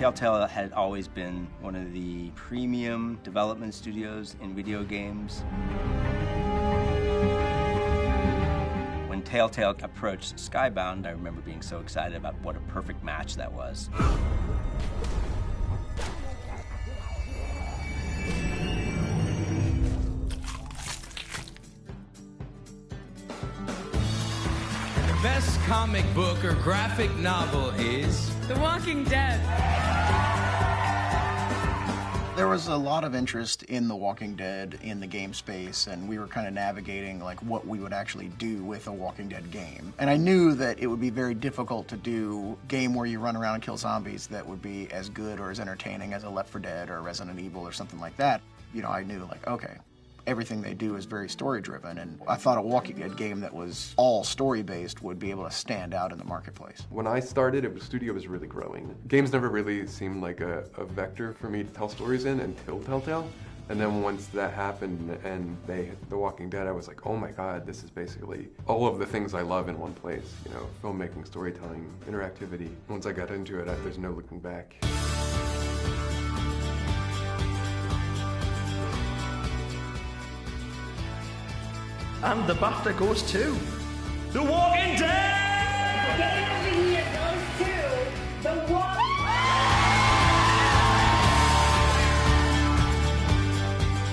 Telltale had always been one of the premium development studios in video games. When Telltale approached Skybound, I remember being so excited about what a perfect match that was. The best comic book or graphic novel is The Walking Dead. There was a lot of interest in The Walking Dead in the game space, and we were kind of navigating like what we would actually do with a Walking Dead game. And I knew that it would be very difficult to do a game where you run around and kill zombies that would be as good or as entertaining as a Left 4 Dead or a Resident Evil or something like that. You know, I knew like, okay, everything they do is very story-driven, and I thought a Walking Dead game that was all story-based would be able to stand out in the marketplace. When I started, the studio was really growing. Games never really seemed like a vector for me to tell stories in until Telltale. And then once that happened and they hit The Walking Dead, I was like, oh my God, this is basically all of the things I love in one place. You know, filmmaking, storytelling, interactivity. Once I got into it, there's no looking back. And the BAFTA goes to The Walking Dead! Game of the Year goes to The Walking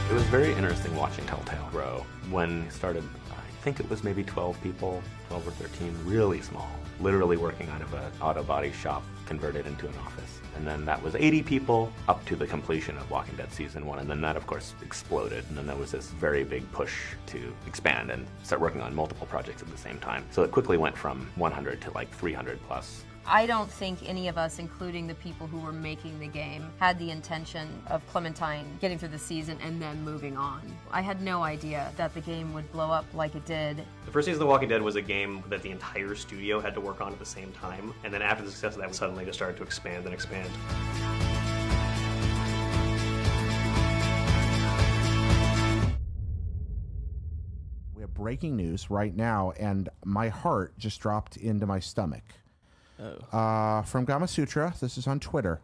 It was very interesting watching Telltale grow. When it started, I think it was maybe 12 people, 12 or 13, really small. Literally working out of an auto body shop converted into an office. And then that was 80 people up to the completion of Walking Dead Season 1. And then that, of course, exploded. And then there was this very big push to expand and start working on multiple projects at the same time. So it quickly went from 100 to like 300 plus. I don't think any of us, including the people who were making the game, had the intention of Clementine getting through the season and then moving on. I had no idea that the game would blow up like it did. The first season of The Walking Dead was a game that the entire studio had to work on at the same time, and then after the success of that, we suddenly just started to expand and expand. We have breaking news right now, and my heart just dropped into my stomach. From Gamasutra, this is on Twitter.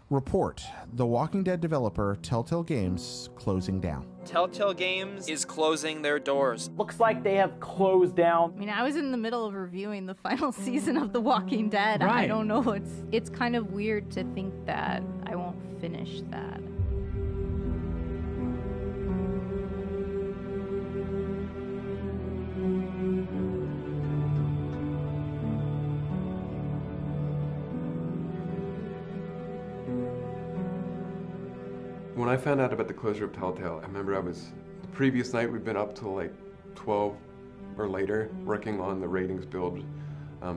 Report, The Walking Dead developer Telltale Games closing down. Telltale Games is closing their doors. Looks like they have closed down. I mean, I was in the middle of reviewing the final season of The Walking Dead. Right. I don't know, it's kind of weird to think that I won't finish that. When I found out about the closure of Telltale, I remember the previous night we'd been up till like 12 or later working on the ratings build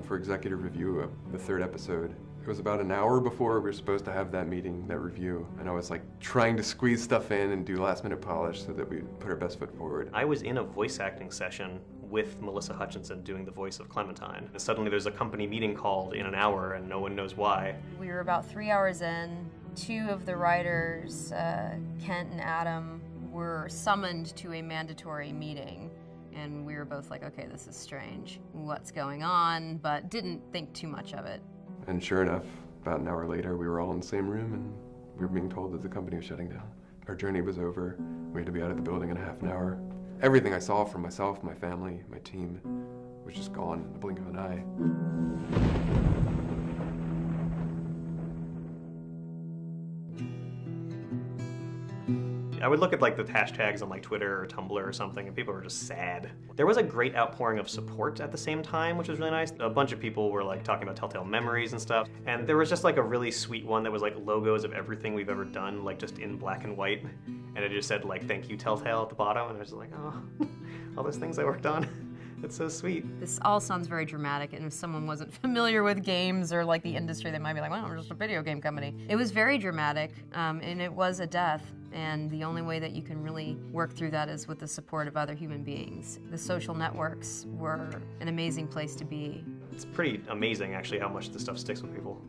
for executive review of the 3rd episode. It was about an hour before we were supposed to have that meeting, that review, and I was like trying to squeeze stuff in and do last minute polish so that we put our best foot forward. I was in a voice acting session with Melissa Hutchinson doing the voice of Clementine. And suddenly there's a company meeting called in an hour and no one knows why. We were about 3 hours in. 2 of the writers, Kent and Adam, were summoned to a mandatory meeting. And we were both like, okay, this is strange. What's going on? But didn't think too much of it. And sure enough, about an hour later, we were all in the same room and we were being told that the company was shutting down. Our journey was over. We had to be out of the building in a half an hour. Everything I saw from myself, my family, my team was just gone in the blink of an eye. I would look at like the hashtags on like Twitter or Tumblr or something, and people were just sad. There was a great outpouring of support at the same time, which was really nice. A bunch of people were like talking about Telltale memories and stuff, and there was just like a really sweet one that was like logos of everything we've ever done, like just in black and white, and it just said like "Thank you Telltale" at the bottom, and I was just like, oh, all those things I worked on. It's so sweet. This all sounds very dramatic, and if someone wasn't familiar with games or like the industry, they might be like, well, we're just a video game company. It was very dramatic, and it was a death, and the only way that you can really work through that is with the support of other human beings. The social networks were an amazing place to be. It's pretty amazing, actually, how much this stuff sticks with people.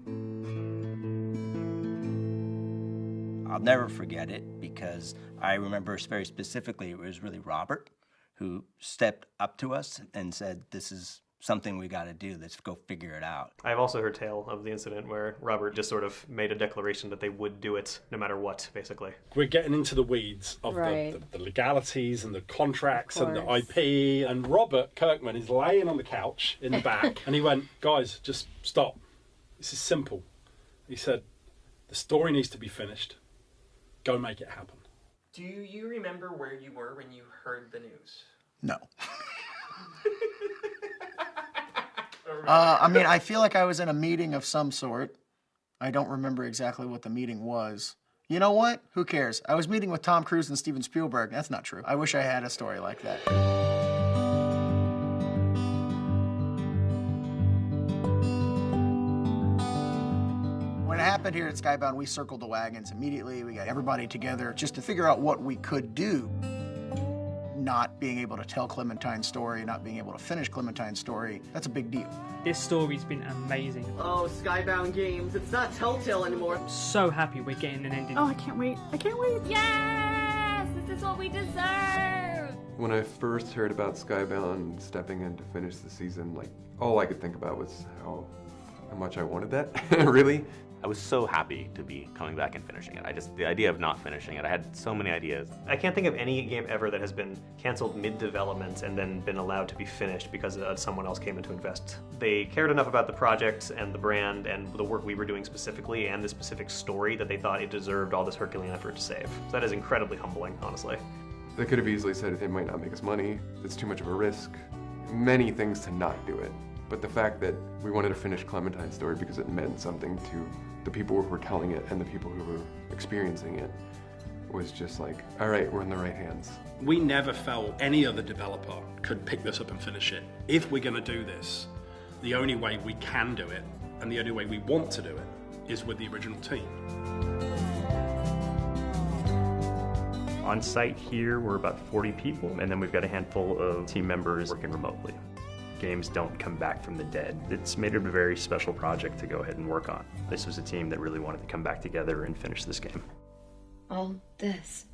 I'll never forget it because I remember very specifically it was really Robert who stepped up to us and said, this is something we got to do. Let's go figure it out. I've also heard tale of the incident where Robert just sort of made a declaration that they would do it no matter what, basically. We're getting into the weeds of the legalities and the contracts and the IP, and Robert Kirkman is laying on the couch in the back, and he went, guys, just stop. This is simple. He said, the story needs to be finished. Go make it happen. Do you remember where you were when you heard the news? No. I mean, I feel like I was in a meeting of some sort. I don't remember exactly what the meeting was. You know what? Who cares? I was meeting with Tom Cruise and Steven Spielberg. That's not true. I wish I had a story like that. When it happened here at Skybound, we circled the wagons immediately. We got everybody together just to figure out what we could do. Not being able to tell Clementine's story, not being able to finish Clementine's story, that's a big deal. This story's been amazing. Oh, Skybound Games. It's not Telltale anymore. I'm so happy we're getting an ending. Oh, I can't wait. I can't wait. Yes! This is what we deserve! When I first heard about Skybound stepping in to finish the season, like, all I could think about was how much I wanted that, really. I was so happy to be coming back and finishing it. The idea of not finishing it, I had so many ideas. I can't think of any game ever that has been canceled mid-development and then been allowed to be finished because someone else came in to invest. They cared enough about the project and the brand and the work we were doing specifically and the specific story that they thought it deserved all this Herculean effort to save. So that is incredibly humbling, honestly. They could have easily said it might not make us money, it's too much of a risk, many things to not do it. But the fact that we wanted to finish Clementine's story because it meant something to the people who were telling it and the people who were experiencing it was just like, all right, we're in the right hands. We never felt any other developer could pick this up and finish it. If we're going to do this, the only way we can do it, and the only way we want to do it, is with the original team. On site here, we're about 40 people, and then we've got a handful of team members working remotely. Games don't come back from the dead. It's made it a very special project to go ahead and work on. This was a team that really wanted to come back together and finish this game. All this.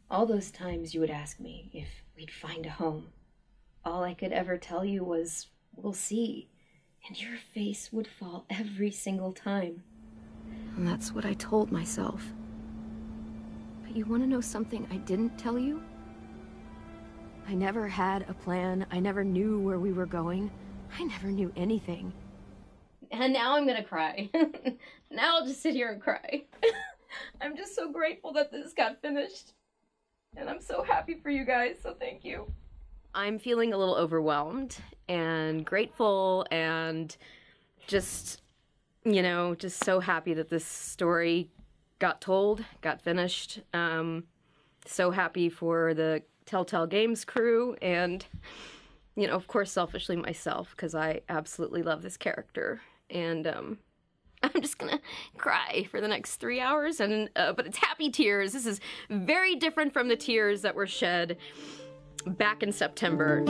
All those times you would ask me if we'd find a home. All I could ever tell you was, we'll see. And your face would fall every single time. And that's what I told myself. But you want to know something I didn't tell you? I never had a plan. I never knew where we were going. I never knew anything. And now I'm gonna cry. Now I'll just sit here and cry. I'm just so grateful that this got finished. And I'm so happy for you guys, so thank you. I'm feeling a little overwhelmed and grateful and just, just so happy that this story got told, got finished. So happy for the Telltale Games crew and, of course, selfishly myself, because I absolutely love this character. And I'm just gonna cry for the next 3 hours, and but it's happy tears. This is very different from the tears that were shed back in September.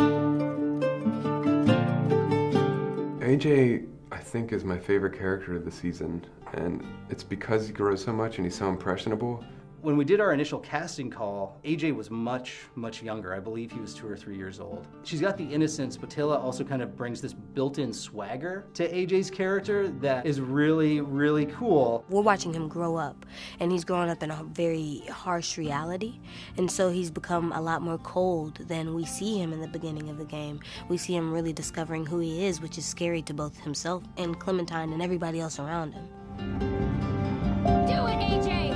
AJ, I think, is my favorite character of the season, and it's because he grows so much and he's so impressionable. When we did our initial casting call, AJ was much, much younger. I believe he was 2 or 3 years old. She's got the innocence, but Taylor also kind of brings this built-in swagger to AJ's character that is really, really cool. We're watching him grow up, and he's growing up in a very harsh reality, and so he's become a lot more cold than we see him in the beginning of the game. We see him really discovering who he is, which is scary to both himself and Clementine and everybody else around him. Do it, AJ!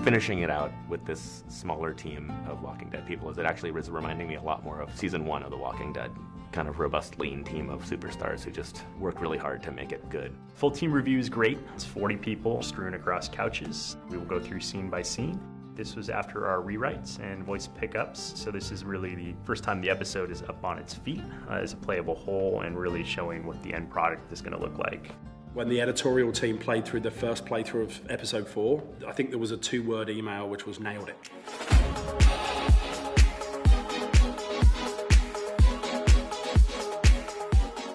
Finishing it out with this smaller team of Walking Dead people it actually was reminding me a lot more of season 1 of The Walking Dead. Kind of robust, lean team of superstars who just worked really hard to make it good. Full team review is great. It's 40 people strewn across couches. We will go through scene by scene. This was after our rewrites and voice pickups, so this is really the first time the episode is up on its feet as a playable whole and really showing what the end product is going to look like. When the editorial team played through the first playthrough of episode 4, I think there was a 2-word email which was nailed it.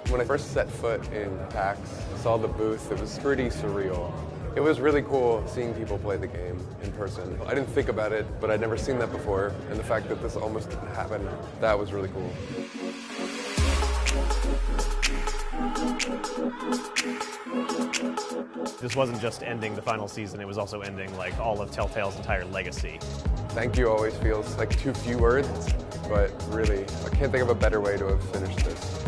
When I first set foot in PAX, saw the booth, it was pretty surreal. It was really cool seeing people play the game in person. I didn't think about it, but I'd never seen that before, and the fact that this almost happened, that was really cool. This wasn't just ending the final season, it was also ending like all of Telltale's entire legacy. Thank you always feels like too few words, but really, I can't think of a better way to have finished this.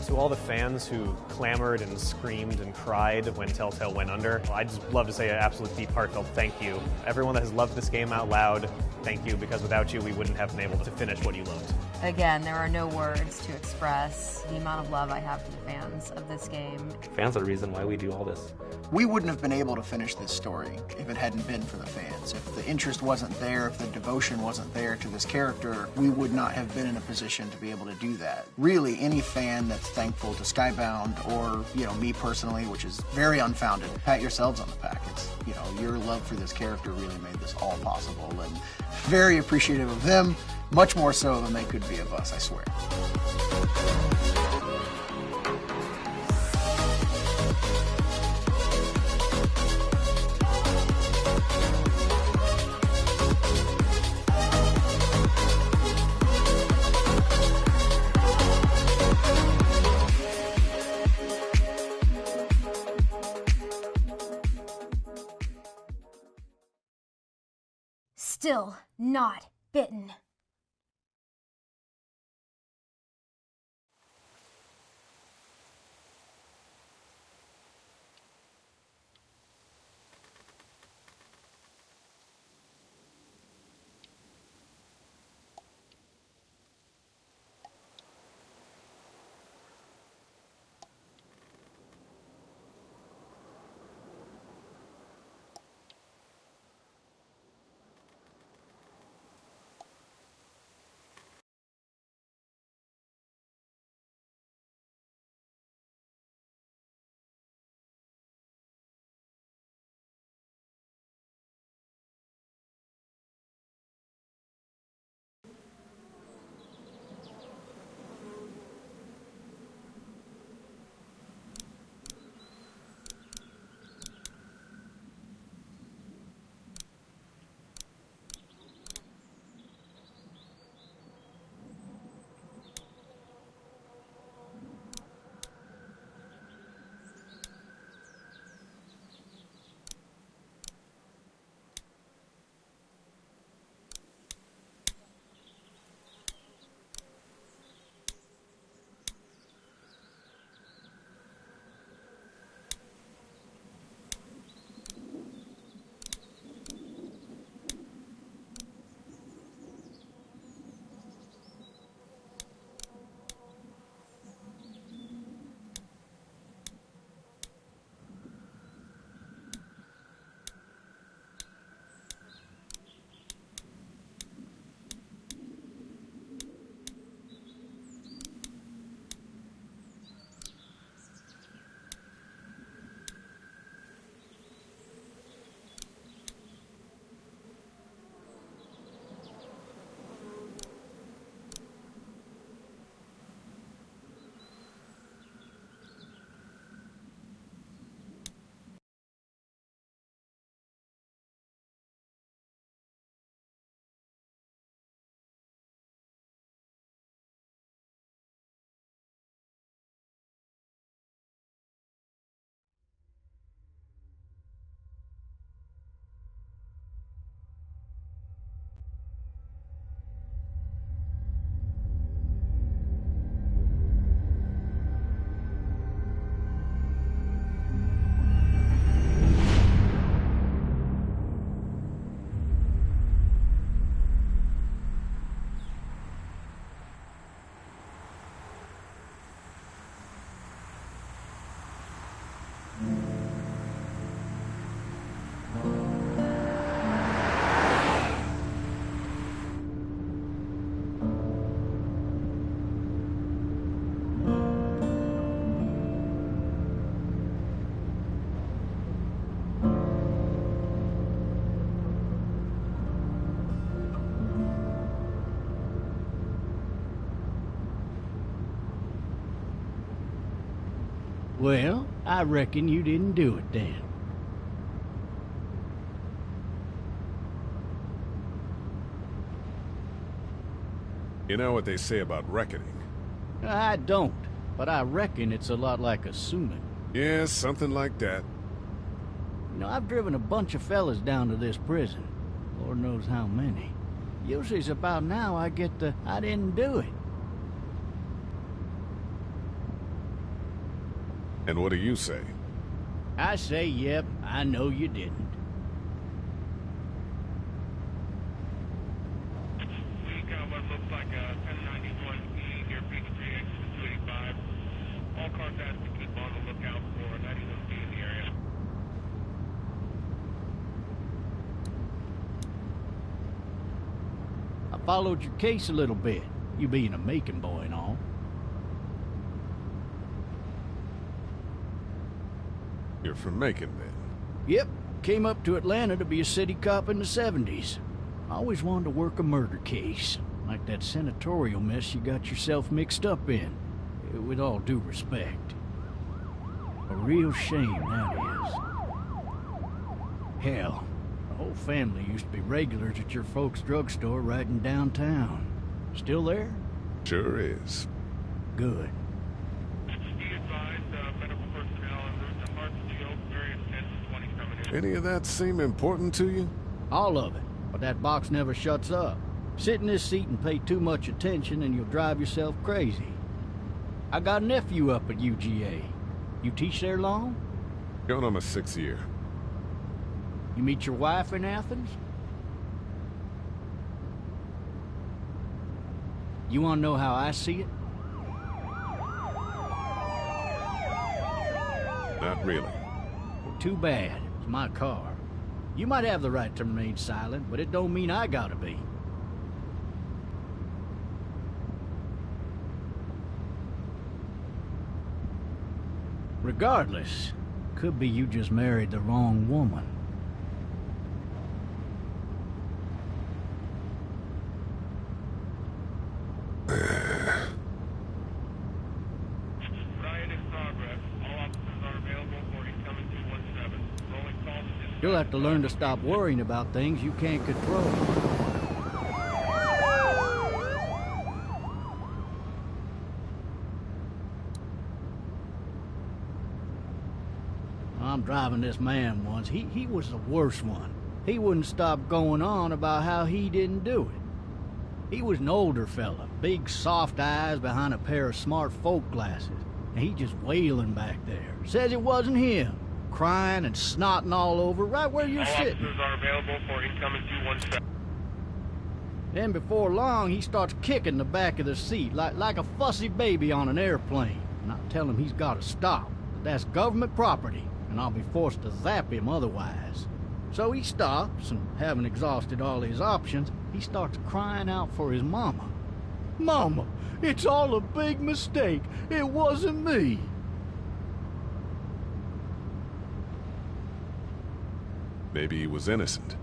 To all the fans who clamored and screamed and cried when Telltale went under, I'd just love to say an absolute deep, heartfelt thank you. Everyone that has loved this game out loud, thank you, because without you, we wouldn't have been able to finish what you loved. Again, there are no words to express the amount of love I have for the fans of this game. Fans are the reason why we do all this. We wouldn't have been able to finish this story if it hadn't been for the fans. If the interest wasn't there, if the devotion wasn't there to this character, we would not have been in a position to be able to do that. Really, any fan that's thankful to Skybound, or, me personally, which is very unfounded, pat yourselves on the back. It's, your love for this character really made this all possible, and very appreciative of them, much more so than they could be of us, I swear. Still not bitten. Well, I reckon you didn't do it then. You know what they say about reckoning? I don't, but I reckon it's a lot like assuming. Yeah, something like that. You know, I've driven a bunch of fellas down to this prison. Lord knows how many. Usually it's about now I get the, I didn't do it. And what do you say? I say, yep, I know you didn't. We got what looks like a 1091E near Peachtree, exit 285. All cars asked to keep on the lookout for 91B in the area. I followed your case a little bit, you being a Macon boy and all. You're from Macon, then? Yep, came up to Atlanta to be a city cop in the 70s. I always wanted to work a murder case, like that senatorial mess you got yourself mixed up in. With all due respect. A real shame, that is. Hell, the whole family used to be regulars at your folks' drugstore right in downtown. Still there? Sure is. Good. Any of that seem important to you? All of it, but that box never shuts up. Sit in this seat and pay too much attention and you'll drive yourself crazy. I got a nephew up at UGA. You teach there long? Going on my 6th year. You meet your wife in Athens? You want to know how I see it? Not really. Well, too bad. It's my car. You might have the right to remain silent, but it don't mean I gotta be. Regardless, could be you just married the wrong woman. You'll have to learn to stop worrying about things you can't control. I'm driving this man once. He was the worst one. He wouldn't stop going on about how he didn't do it. He was an older fella, big soft eyes behind a pair of smart folk glasses. And he just wailing back there. Says it wasn't him. Crying and snotting all over right where you're sitting. All officers are available for incoming 217. Then before long, he starts kicking the back of the seat like a fussy baby on an airplane. And I tell him he's got to stop. That's government property, and I'll be forced to zap him otherwise. So he stops, and having exhausted all his options, he starts crying out for his mama. Mama, it's all a big mistake. It wasn't me. Maybe he was innocent.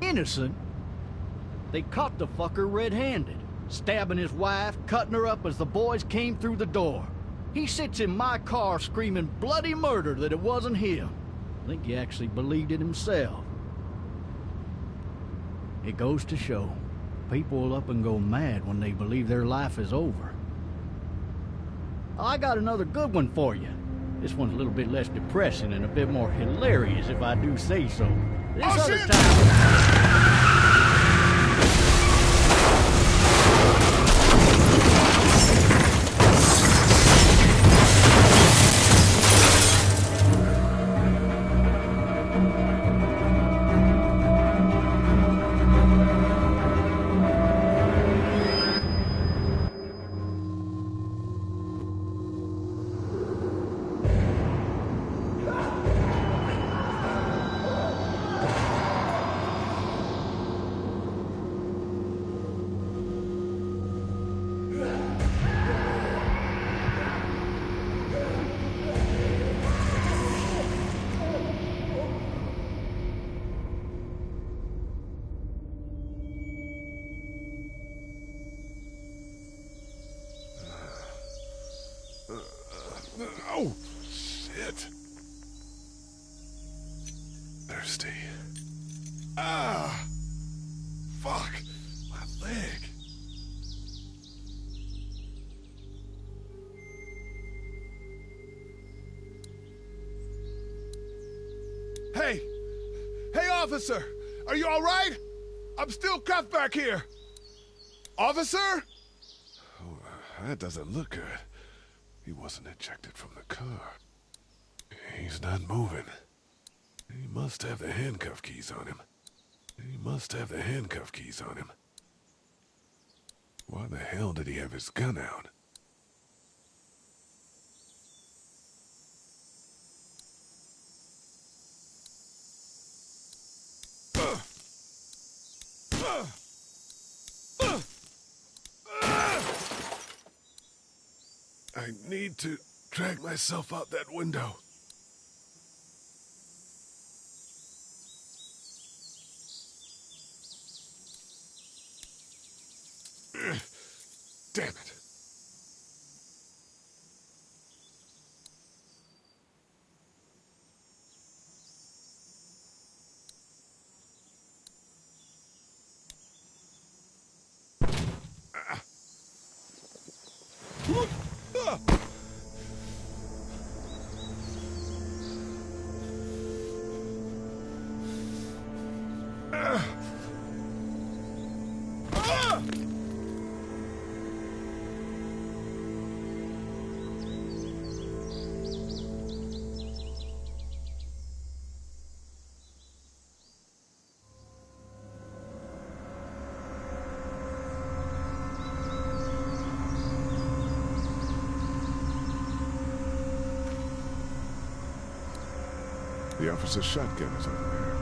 Innocent? They caught the fucker red-handed, stabbing his wife, cutting her up as the boys came through the door. He sits in my car screaming bloody murder that it wasn't him. I think he actually believed it himself. It goes to show, people will up and go mad when they believe their life is over. I got another good one for you. This one's a little bit less depressing and a bit more hilarious, if I do say so. This other time... Officer, are you all right? I'm still cuffed back here. Officer? Oh, that doesn't look good. He wasn't ejected from the car. He's not moving. He must have the handcuff keys on him. Why the hell did he have his gun out? I need to drag myself out that window. Damn it. The officer's shotgun is over there.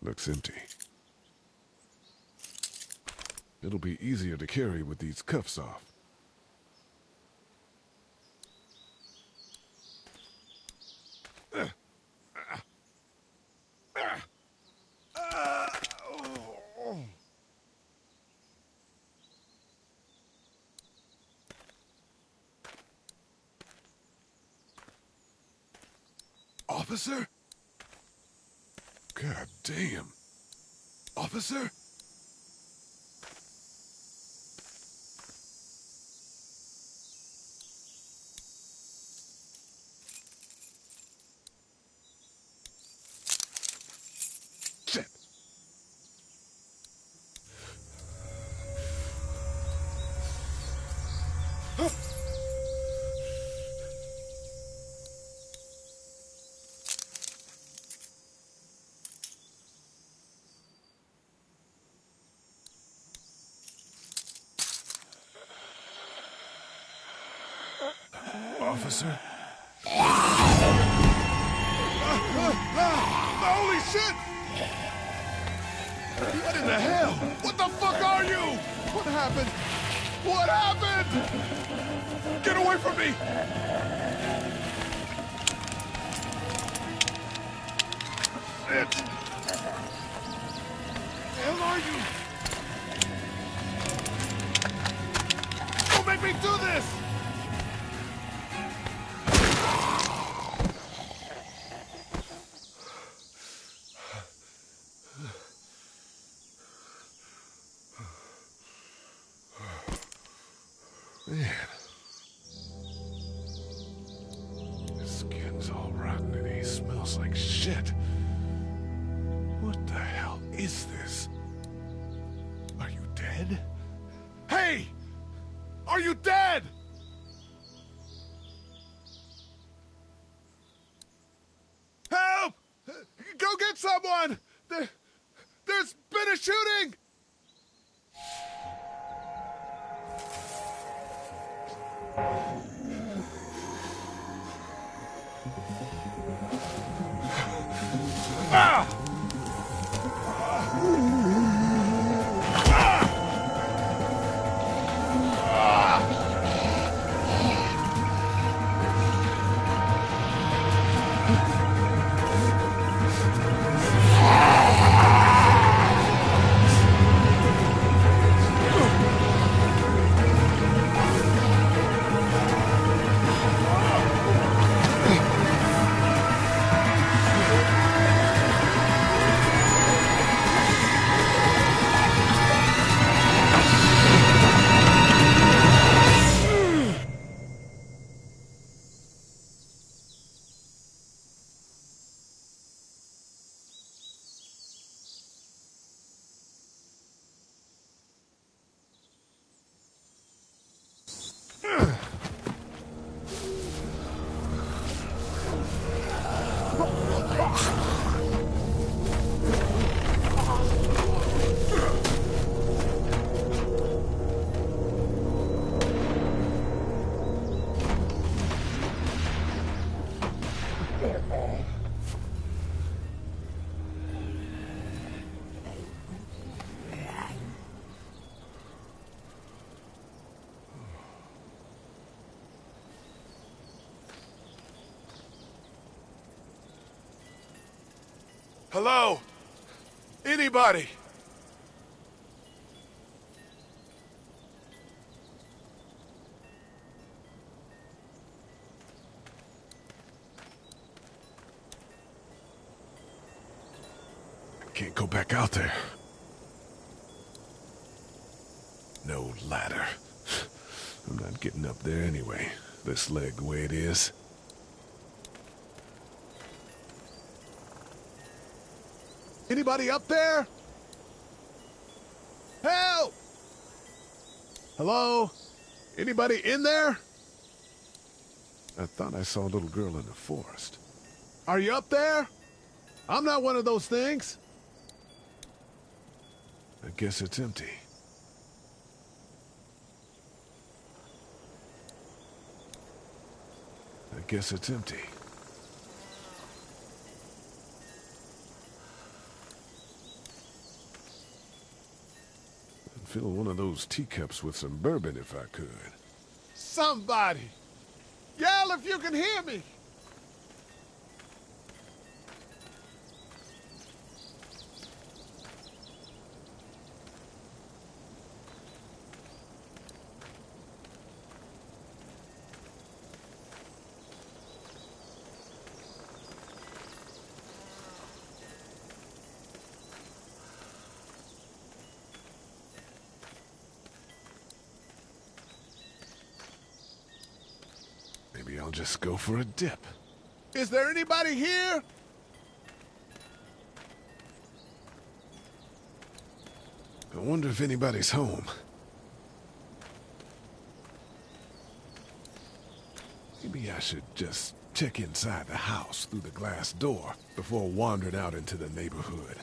Looks empty. It'll be easier to carry with these cuffs off. Officer? God damn. Officer? Shit. Huh. Officer? Holy shit! What in the hell? What the fuck are you? What happened? What happened? Get away from me! Shit! What the hell are you? Don't make me do this! Man. His skin's all rotten and he smells like shit. What the hell is this? Are you dead? Hey! Are you dead? Help! Go get someone! There's been a shooting! Ah! Hello? Anybody? I can't go back out there. No ladder. I'm not getting up there anyway. This leg the way it is. Anybody up there? Help! Hello? Anybody in there? I thought I saw a little girl in the forest. Are you up there? I'm not one of those things. I guess it's empty. I guess it's empty. I'd fill one of those teacups with some bourbon if I could. Somebody! Yell if you can hear me! Maybe I'll just go for a dip. Is there anybody here? I wonder if anybody's home. Maybe I should just check inside the house through the glass door before wandering out into the neighborhood.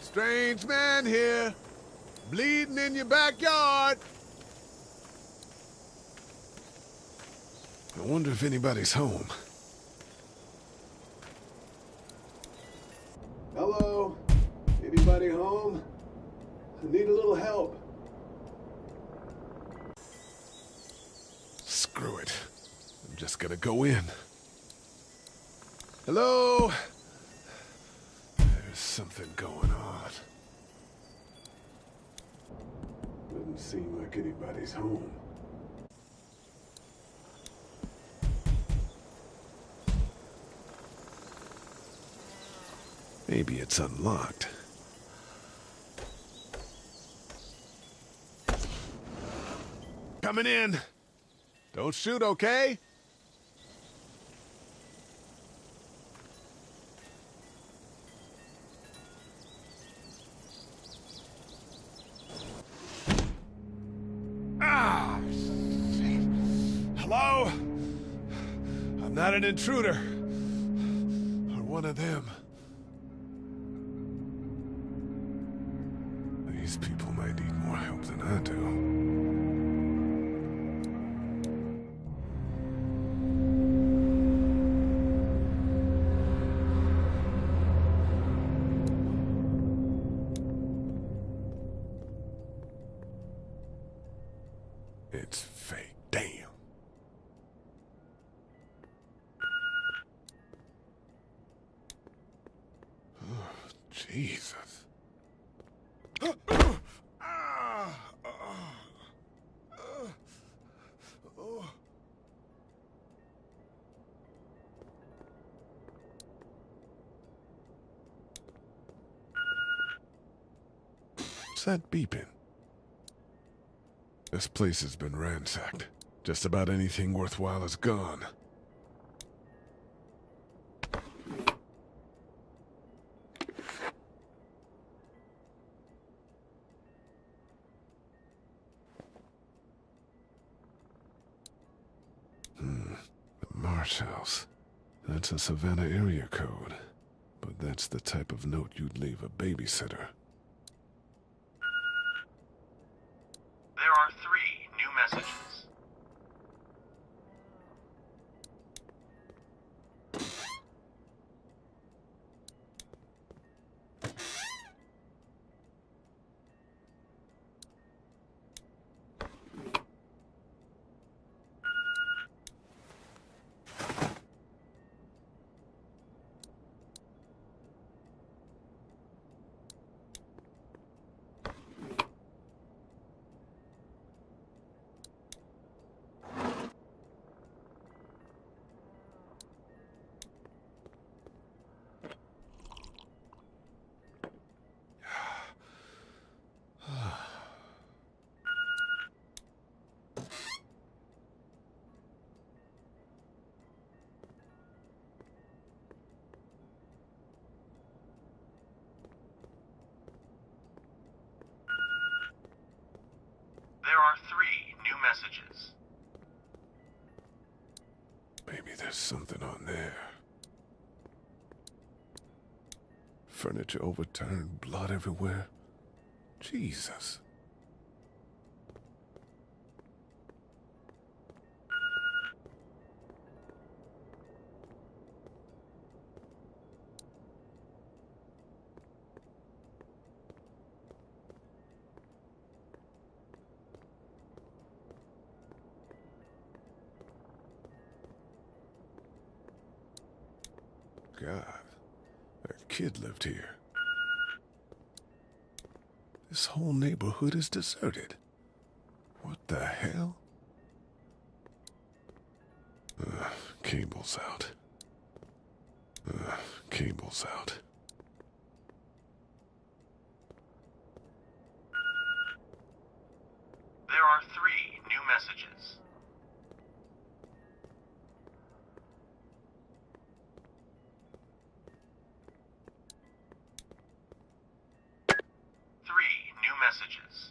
Strange man here, bleeding in your backyard. I wonder if anybody's home. Hello? Anybody home? I need a little help. Screw it. I'm just gonna go in. Hello? There's something going on. Doesn't seem like anybody's home. Maybe it's unlocked. Coming in. Don't shoot, okay? Ah, shit. Hello? I'm not an intruder. Or one of them. These people might need more help than I do. It's fake. Damn. Oh, Jesus. What's that beeping? This place has been ransacked. Just about anything worthwhile is gone. The Marsh House. That's a Savannah area code. But That's the type of note you'd leave a babysitter. There are 3 new messages. There are 3 new messages. Maybe there's something on there. Furniture overturned, blood everywhere. Jesus. God, that kid lived here. This whole neighborhood is deserted. What the hell? Cable's out. Cable's out. There are 3 new messages. Messages.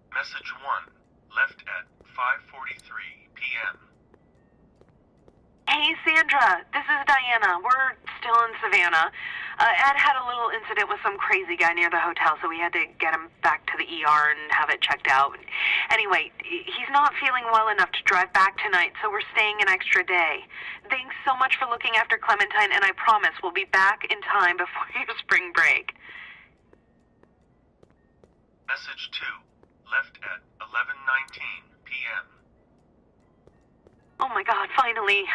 Message 1, left at 5:43 p.m. Hey, Sandra, this is Diana. We're still in Savannah. Ed had a little incident with some crazy guy near the hotel, so we had to get him back to the ER and have it checked out. Anyway, he's not feeling well enough to drive back tonight, so we're staying an extra day. Thanks so much for looking after Clementine, and I promise we'll be back in time before your spring break. Message 2, left at 11:19 p.m. Oh my God, finally.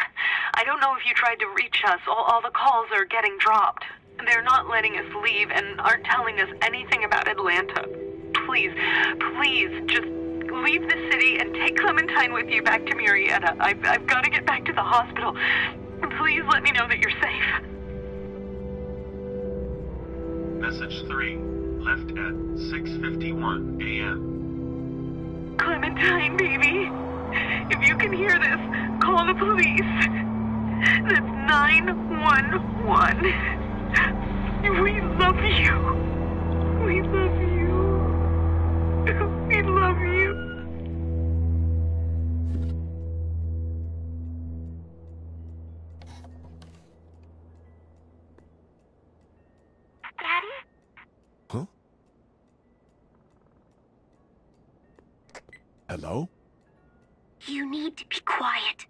I don't know if you tried to reach us. All the calls are getting dropped. They're not letting us leave and aren't telling us anything about Atlanta. Please, just leave the city and take Clementine with you back to Murrieta. I've got to get back to the hospital. Please let me know that you're safe. Message 3. Left at 6:51 a.m. Clementine, baby. If you can hear this, call the police. That's 911. We love you. We love you. We love you. Daddy? Huh? Hello? You need to be quiet.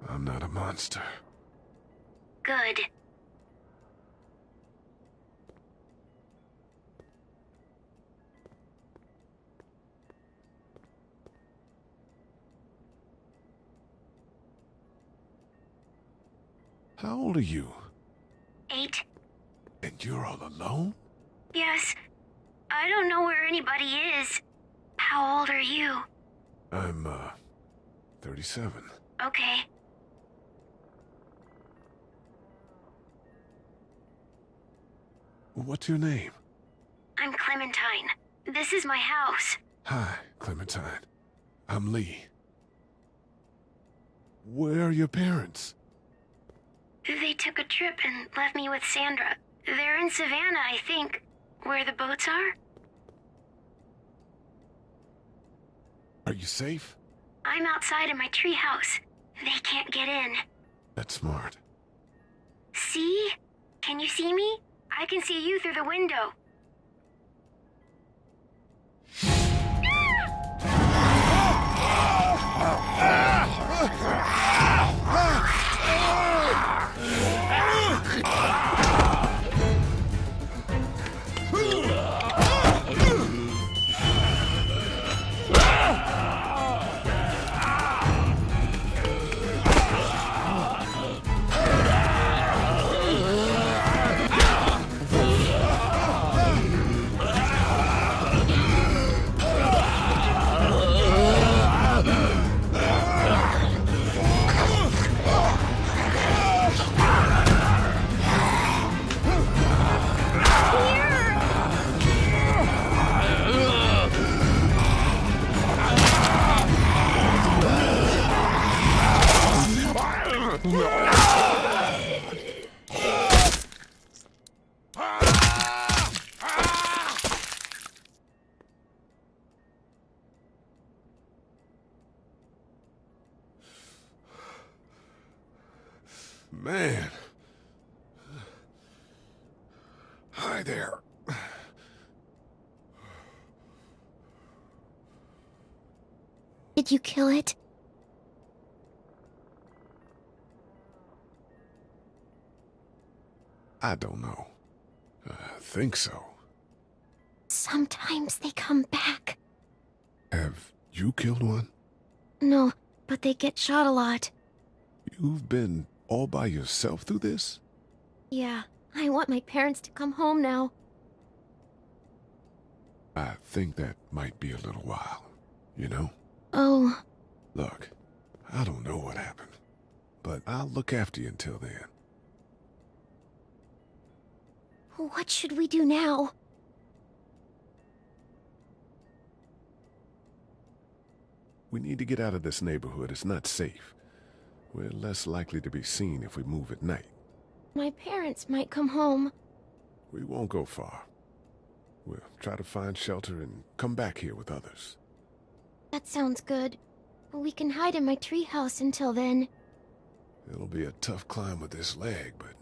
I'm not a monster. Good. How old are you? 8. And you're all alone? Yes. I don't know where anybody is. How old are you? I'm, 37. Okay. What's your name? I'm Clementine. This is my house. Hi, Clementine. I'm Lee. Where are your parents? They took a trip and left me with Sandra. They're in Savannah, I think. Where the boats are? Are you safe? I'm outside of my treehouse. They can't get in. That's smart. See? Can you see me? I can see you through the window. Man. Hi there. Did you kill it? I don't know. I think so. Sometimes they come back. Have you killed one? No, but they get shot a lot. You've been all by yourself through this? Yeah, I want my parents to come home now. I think that might be a little while, you know? Oh. Look, I don't know what happened, but I'll look after you until then. What should we do now? We need to get out of this neighborhood. It's not safe. We're less likely to be seen if we move at night. My parents might come home. We won't go far. We'll try to find shelter and come back here with others. That sounds good. We can hide in my treehouse until then. It'll be a tough climb with this leg, but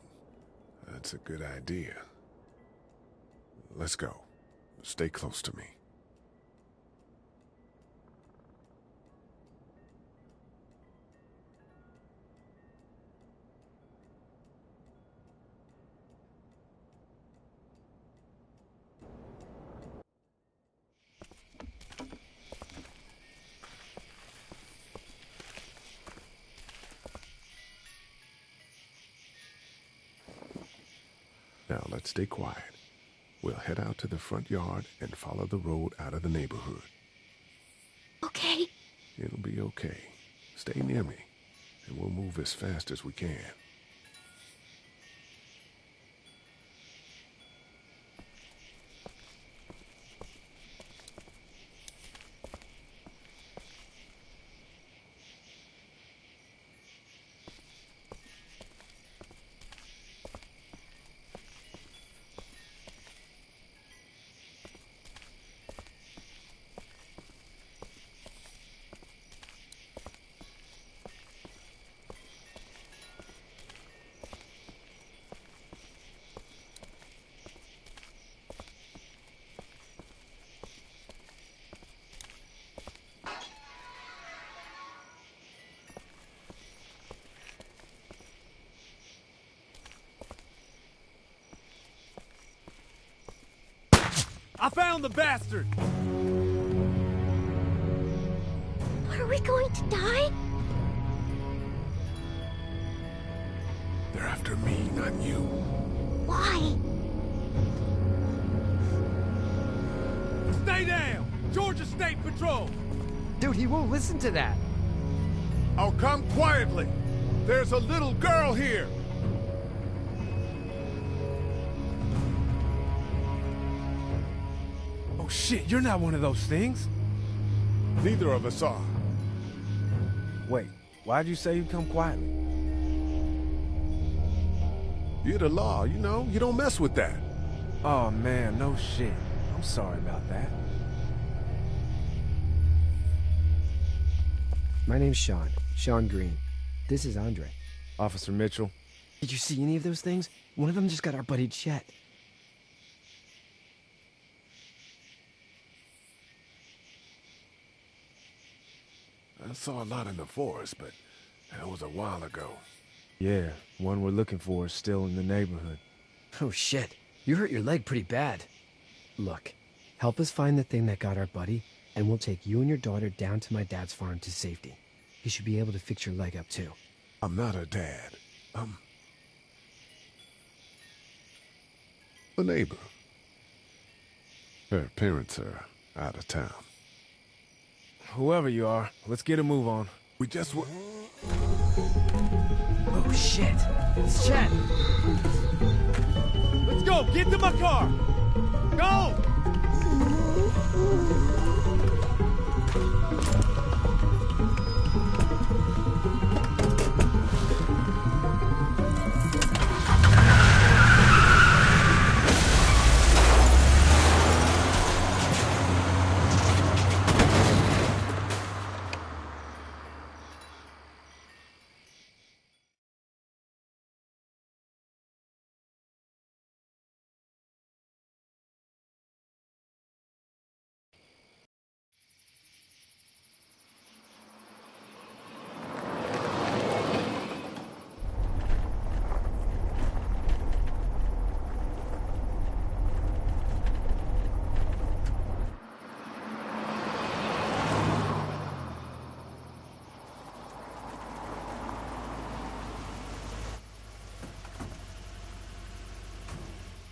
that's a good idea. Let's go. Stay close to me. Now let's stay quiet. We'll head out to the front yard and follow the road out of the neighborhood. Okay. It'll be okay. Stay near me, and we'll move as fast as we can. I found the bastard! Are we going to die? They're after me, not you. Why? Stay down! Georgia State Patrol! Dude, he won't listen to that. Oh, come quietly. There's a little girl here. Oh shit, you're not one of those things. Neither of us are. Wait, why'd you say you'd come quietly? You're the law, you know. You don't mess with that. Oh man, no shit. I'm sorry about that. My name's Sean. Sean Green. This is Andre. Officer Mitchell. Did you see any of those things? One of them just got our buddy Chet. I saw a lot in the forest, but that was a while ago. Yeah, one we're looking for is still in the neighborhood. Oh shit, you hurt your leg pretty bad. Look, help us find the thing that got our buddy, and we'll take you and your daughter down to my dad's farm to safety. He should be able to fix your leg up too. I'm not her dad. I'm a neighbor. Her parents are out of town. Whoever you are, let's get a move on. We just were... Oh shit, it's Chet. Let's go, get to my car! Go!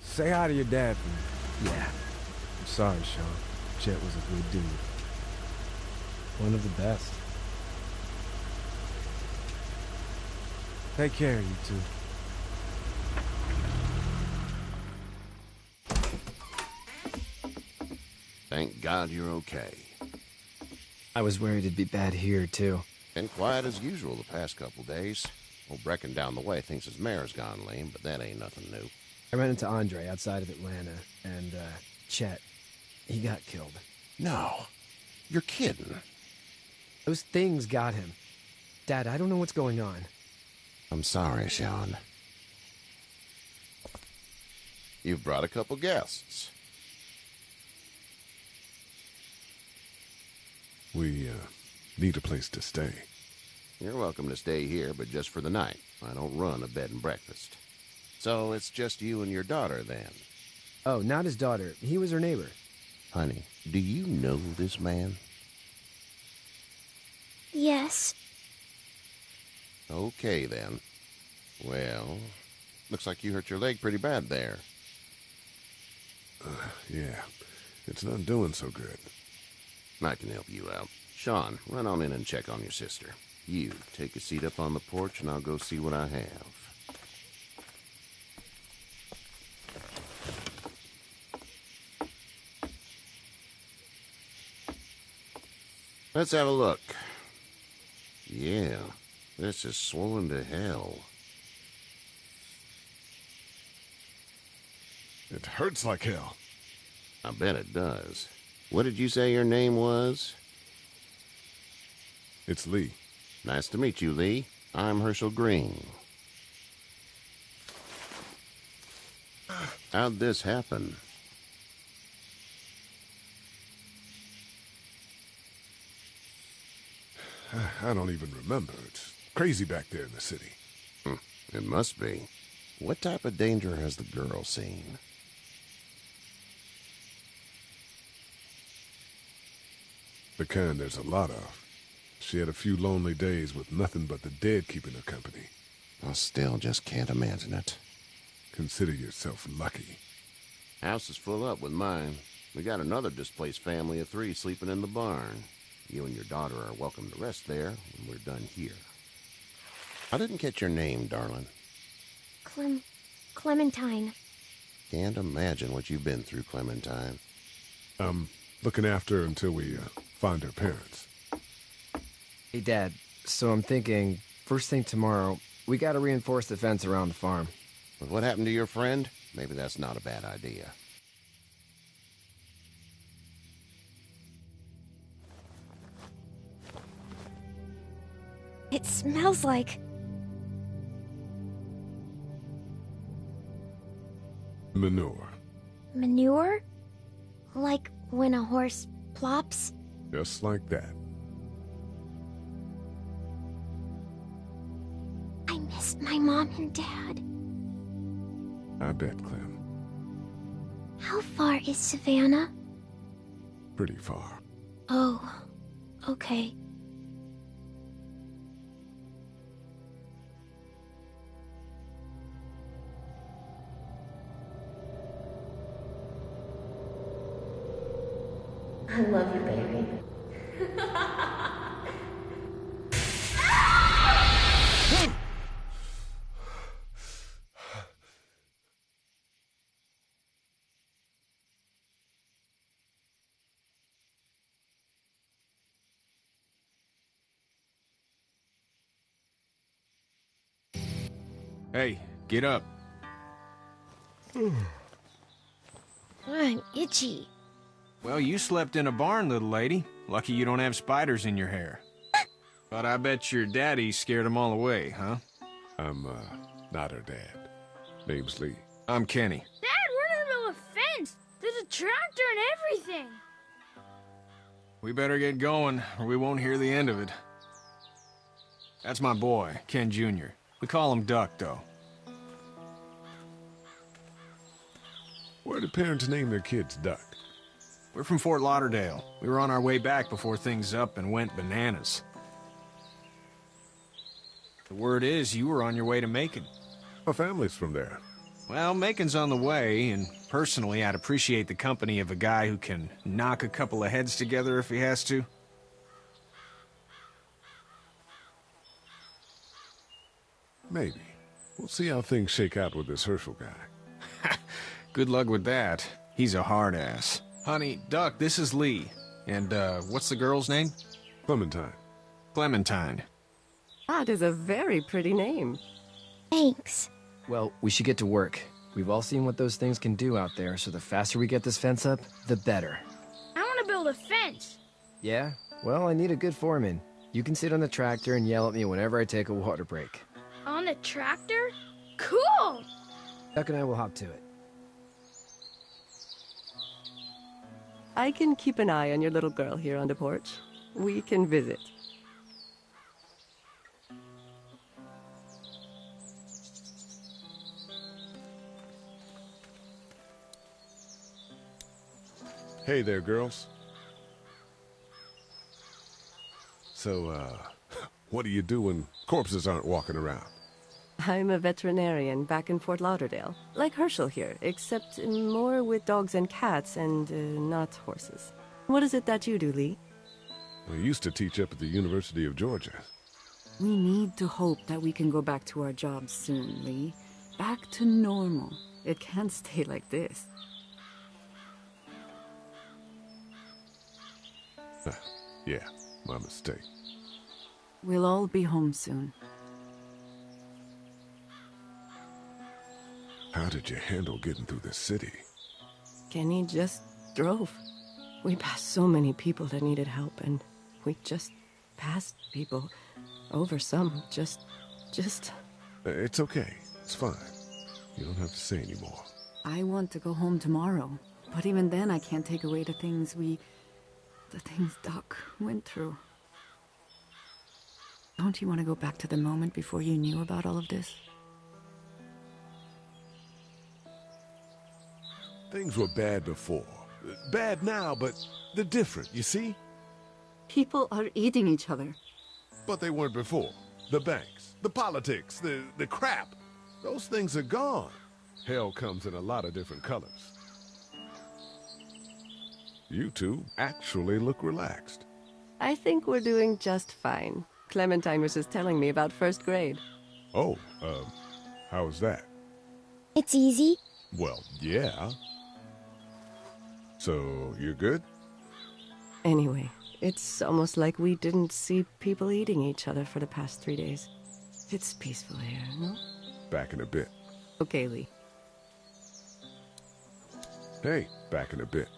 Say hi to your dad for me. Yeah. I'm sorry, Sean. Chet was a good dude. One of the best. Take care of you two. Thank God you're okay. I was worried it'd be bad here, too. Been quiet as usual the past couple days. Old Brecken down the way thinks his mare's gone lame, but that ain't nothing new. I ran into Andre outside of Atlanta, and, Chet. He got killed. No. You're kidding. Those things got him. Dad, I don't know what's going on. I'm sorry, Sean. You've brought a couple guests. We, need a place to stay. You're welcome to stay here, but just for the night. I don't run a bed and breakfast. So it's just you and your daughter, then? Oh, not his daughter. He was her neighbor. Honey, do you know this man? Yes. Okay, then. Well, looks like you hurt your leg pretty bad there. Yeah, it's not doing so good. I can help you out. Sean, run on in and check on your sister. You, take a seat up on the porch and I'll go see what I have. Let's have a look. Yeah, this is swollen to hell. It hurts like hell. I bet it does. What did you say your name was? It's Lee. Nice to meet you, Lee. I'm Herschel Green. How'd this happen? I don't even remember. It's crazy back there in the city. It must be. What type of danger has the girl seen? The kind there's a lot of. She had a few lonely days with nothing but the dead keeping her company. I still just can't imagine it. Consider yourself lucky. House is full up with mine. We got another displaced family of 3 sleeping in the barn. You and your daughter are welcome to rest there when we're done here. I didn't catch your name, darling. Clementine. Can't imagine what you've been through, Clementine. Looking after her until we find her parents. Hey, Dad, so I'm thinking, first thing tomorrow, we gotta reinforce the fence around the farm. But what happened to your friend? Maybe that's not a bad idea. It smells like... Manure. manure? Like when a horse plops? Just like that. I missed my mom and dad. I bet, Clem. How far is Savannah? Pretty far. Oh, okay. I love you, baby. Hey, get up. I'm itchy. Well, you slept in a barn, little lady. Lucky you don't have spiders in your hair. But I bet your daddy scared them all away, huh? I'm, not her dad. Name's Lee. I'm Kenny. Dad, we're in the middle of a fence. There's a tractor and everything. We better get going, or we won't hear the end of it. That's my boy, Ken Jr. We call him Duck, though. Where do parents name their kids Duck? We're from Fort Lauderdale. We were on our way back before things up and went bananas. The word is you were on your way to Macon. My family's from there. Well, Macon's on the way, and personally, I'd appreciate the company of a guy who can knock a couple of heads together if he has to. Maybe. We'll see how things shake out with this Herschel guy. Good luck with that. He's a hard ass. Honey, Duck, this is Lee. And, what's the girl's name? Clementine. Clementine. That is a very pretty name. Thanks. Well, we should get to work. We've all seen what those things can do out there, so the faster we get this fence up, the better. I want to build a fence. Yeah? Well, I need a good foreman. You can sit on the tractor and yell at me whenever I take a water break. On the tractor? Cool! Duck and I will hop to it. I can keep an eye on your little girl here on the porch. We can visit. Hey there, girls. So, what do you do when corpses aren't walking around? I'm a veterinarian back in Fort Lauderdale. Like Herschel here, except more with dogs and cats and not horses. What is it that you do, Lee? I used to teach up at the University of Georgia. We need to hope that we can go back to our jobs soon, Lee. Back to normal. It can't stay like this. Yeah, my mistake. We'll all be home soon. How did you handle getting through the city? Kenny just drove. We passed so many people that needed help, and we just passed people. Over some, just... It's okay. It's fine. You don't have to say anymore. I want to go home tomorrow, but even then I can't take away the things Doc went through. Don't you want to go back to the moment before you knew about all of this? Things were bad before. Bad now, but they're different, you see? People are eating each other. But they weren't before. The banks, the politics, the crap. Those things are gone. Hell comes in a lot of different colors. You two actually look relaxed. I think we're doing just fine. Clementine was just telling me about first grade. Oh, how was that? It's easy. Well, yeah. So, you're good? Anyway, it's almost like we didn't see people eating each other for the past 3 days. It's peaceful here, no? Back in a bit. Okay, Lee. Hey, back in a bit.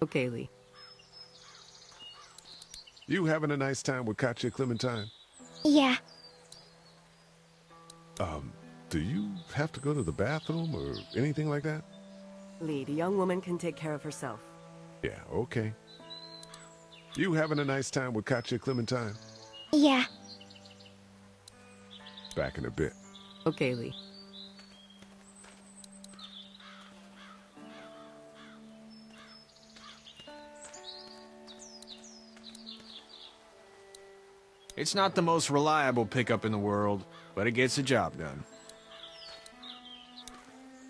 Okay, Lee. You having a nice time with Katya, Clementine? Yeah, Do you have to go to the bathroom or anything like that? Lee, the young woman can take care of herself. Yeah, okay. You having a nice time with Katjaa, Clementine? Yeah. Back in a bit. Okay, Lee. It's not the most reliable pickup in the world, but it gets the job done.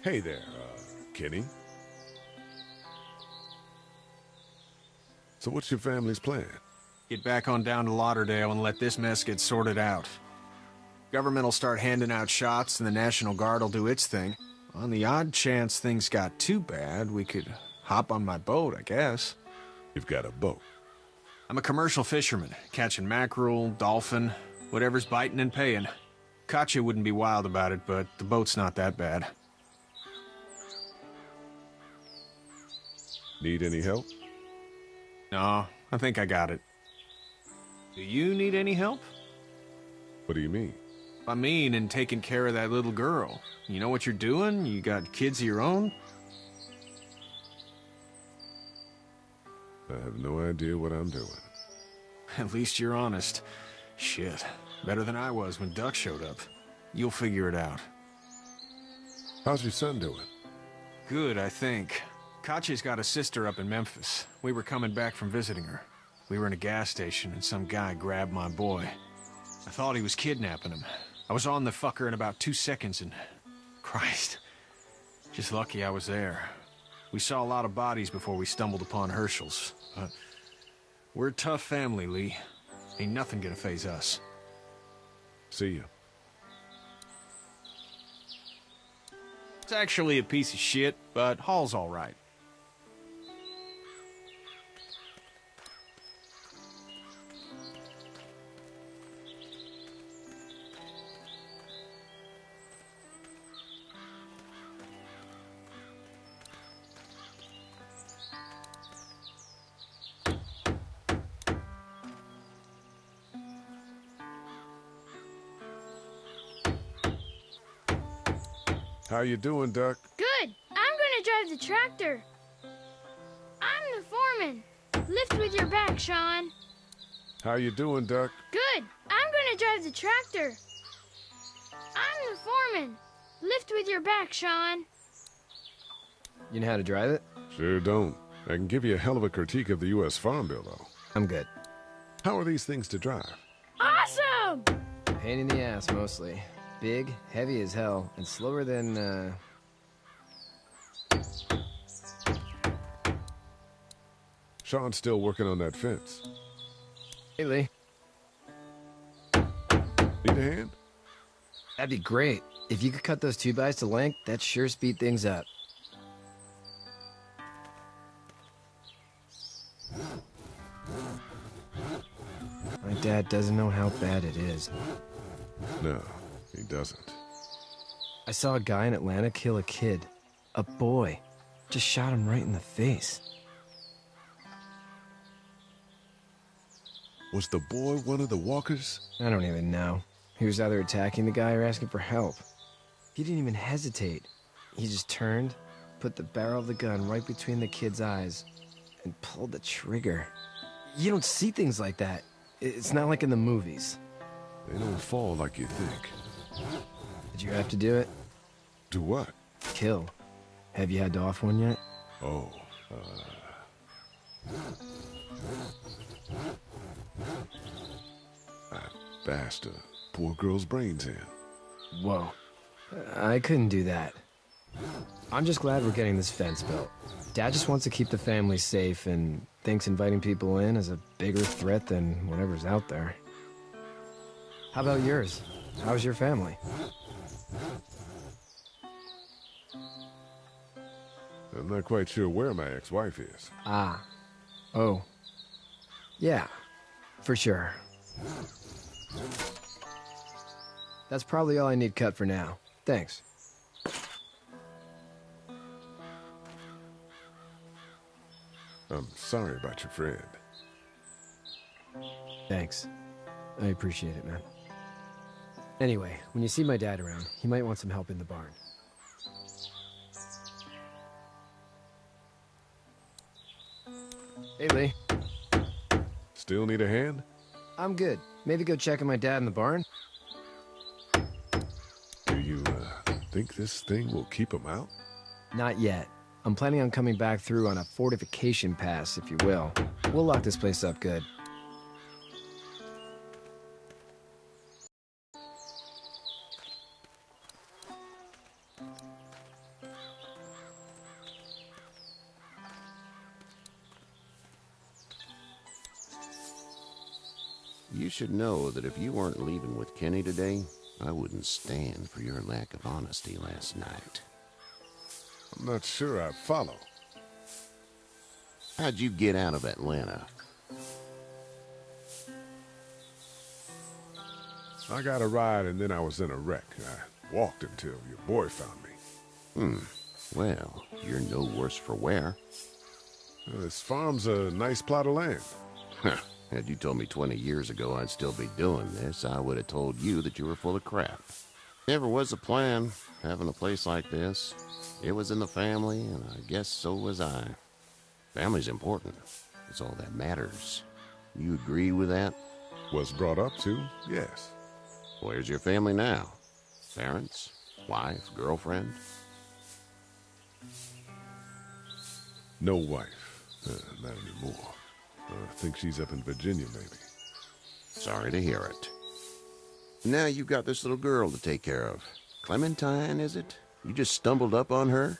Hey there, Kenny. So what's your family's plan? Get back on down to Lauderdale and let this mess get sorted out. Government will start handing out shots and the National Guard will do its thing. On the odd chance things got too bad, we could hop on my boat, I guess. You've got a boat? I'm a commercial fisherman, catching mackerel, dolphin, whatever's biting and paying. Katjaa wouldn't be wild about it, but the boat's not that bad. Need any help? No, I think I got it. Do you need any help? What do you mean? I mean, in taking care of that little girl. You know what you're doing? You got kids of your own? I have no idea what I'm doing. At least you're honest. Shit. Better than I was when Duck showed up. You'll figure it out. How's your son doing? Good, I think. Katjaa's got a sister up in Memphis. We were coming back from visiting her. We were in a gas station and some guy grabbed my boy. I thought he was kidnapping him. I was on the fucker in about 2 seconds and... Christ. Just lucky I was there. We saw a lot of bodies before we stumbled upon Hershel's. But we're a tough family, Lee. Ain't nothing gonna faze us. See ya. It's actually a piece of shit, but Hall's all right. How you doing, Duck? Good. I'm gonna drive the tractor. I'm the foreman. Lift with your back, Sean. How you doing, Duck? Good. I'm gonna drive the tractor. I'm the foreman. Lift with your back, Sean. You know how to drive it? Sure don't. I can give you a hell of a critique of the U.S. Farm Bill, though. I'm good. How are these things to drive? Awesome! Pain in the ass, mostly. Big, heavy as hell, and slower than, Sean's still working on that fence. Hey, Lee. Need a hand? That'd be great. If you could cut those 2x to length, that'd sure speed things up. My dad doesn't know how bad it is. No, he doesn't. I saw a guy in Atlanta kill a kid. A boy. Just shot him right in the face. Was the boy one of the walkers? I don't even know. He was either attacking the guy or asking for help. He didn't even hesitate. He just turned, put the barrel of the gun right between the kid's eyes, and pulled the trigger. You don't see things like that. It's not like in the movies. They don't fall like you think. Did you have to do it? Do what? Kill. Have you had to off one yet? Oh, I bashed a poor girl's brains in. Whoa. I couldn't do that. I'm just glad we're getting this fence built. Dad just wants to keep the family safe and thinks inviting people in is a bigger threat than whatever's out there. How about yours? How's your family? I'm not quite sure where my ex-wife is. Ah. Oh. Yeah. For sure. That's probably all I need cut for now. Thanks. I'm sorry about your friend. Thanks. I appreciate it, man. Anyway, when you see my dad around, he might want some help in the barn. Hey, Lee. Still need a hand? I'm good. Maybe go check on my dad in the barn? Do you, think this thing will keep him out? Not yet. I'm planning on coming back through on a fortification pass, if you will. We'll lock this place up good. You should know that if you weren't leaving with Kenny today, I wouldn't stand for your lack of honesty last night. I'm not sure I follow. How'd you get out of Atlanta? I got a ride and then I was in a wreck. I walked until your boy found me. Well, you're no worse for wear. This farm's a nice plot of land. Had you told me 20 years ago I'd still be doing this, I would have told you that you were full of crap. Never was a plan, having a place like this. It was in the family, and I guess so was I. Family's important. It's all that matters. You agree with that? Was brought up to, yes. Where's your family now? Parents? Wife? Girlfriend? No wife. Not anymore. I think she's up in Virginia, maybe. Sorry to hear it. Now you've got this little girl to take care of. Clementine, is it? You just stumbled up on her?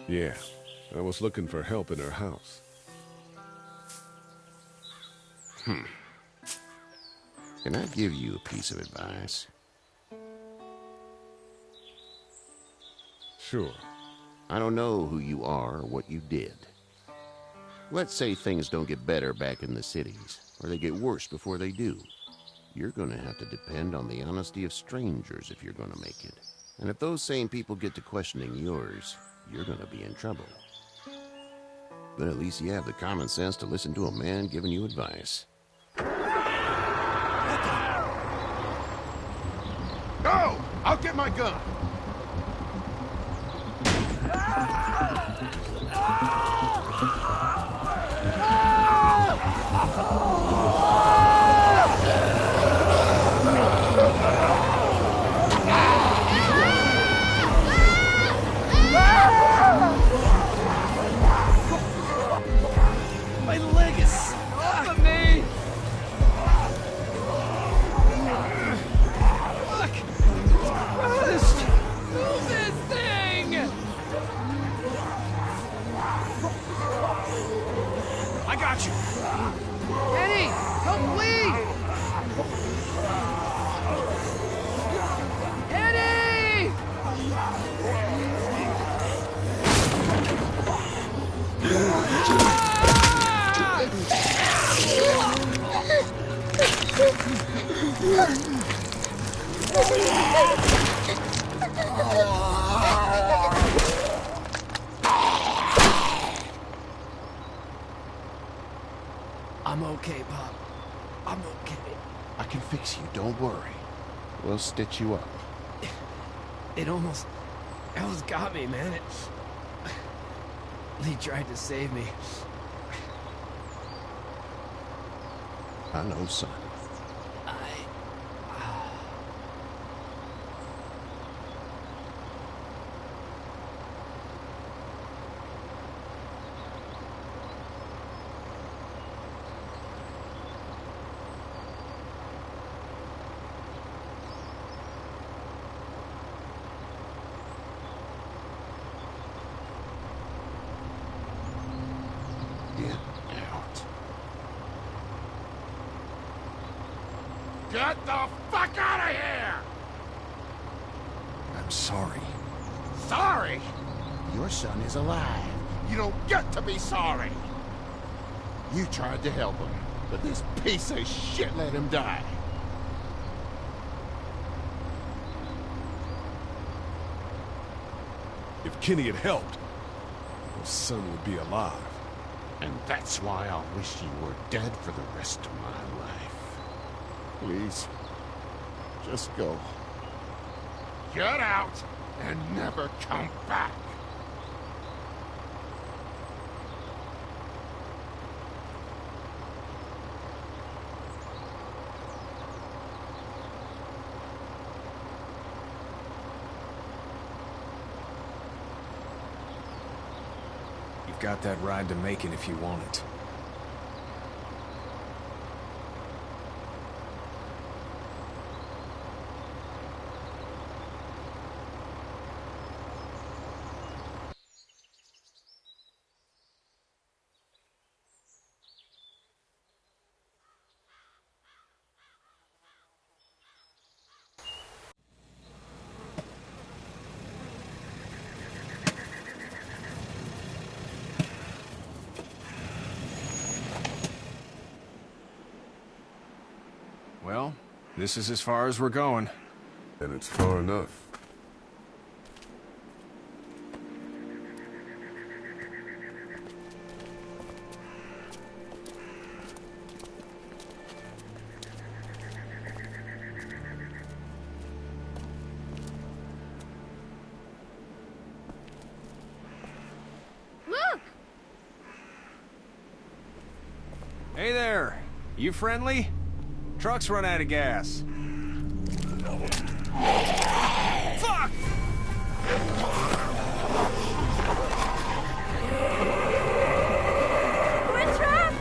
Yeah. I was looking for help in her house. Can I give you a piece of advice? Sure. I don't know who you are or what you did. Let's say things don't get better back in the cities, or they get worse before they do. You're going to have to depend on the honesty of strangers if you're going to make it. And if those same people get to questioning yours, you're going to be in trouble. But at least you have the common sense to listen to a man giving you advice. No! I'll get my gun! My leg is off of me! Fuck! Christ! Move this thing! I got you! Eddie! Help Lee! Eddie! I'm okay, Pop. I'm okay. I can fix you, don't worry. We'll stitch you up. It almost got me, man. Lee tried to save me. I know, son. Get the fuck out of here! I'm sorry. Sorry? Your son is alive. You don't get to be sorry! You tried to help him, but this piece of shit let him die. If Kenny had helped, your son would be alive. And that's why I'll wish you were dead for the rest of my life. Please, just go. Get out and never come back. You've got that ride to Macon if you want it. Well, this is as far as we're going. And it's far enough. Look! Hey there! You friendly? Truck's run out of gas. Fuck! We're trapped!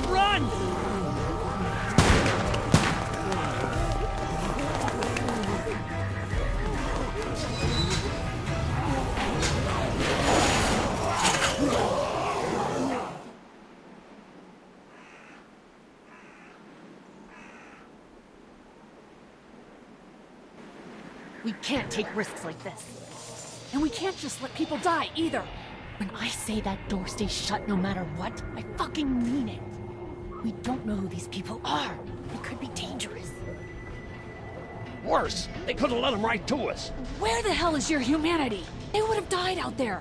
Run! We can't take risks like this. And we can't just let people die, either. When I say that door stays shut no matter what, I fucking mean it. We don't know who these people are. They could be dangerous. Worse, they could have let them right to us. Where the hell is your humanity? They would have died out there.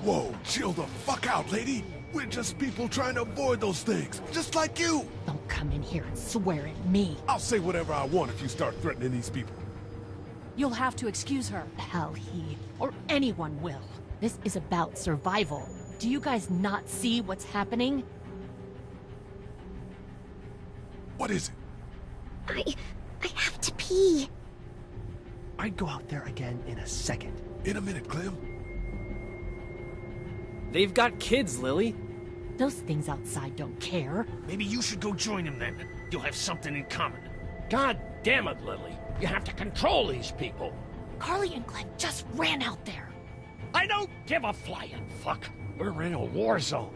Whoa, chill the fuck out, lady. We're just people trying to avoid those things, just like you. Don't come in here and swear at me. I'll say whatever I want if you start threatening these people. You'll have to excuse her. Hell, he or anyone will. This is about survival. Do you guys not see what's happening? What is it? I have to pee. I'd go out there again in a second. In a minute, Clem. They've got kids, Lily. Those things outside don't care. Maybe you should go join them then. You'll have something in common. God damn it, Lily. You have to control these people. Carly and Glenn just ran out there. I don't give a flying fuck. We're in a war zone.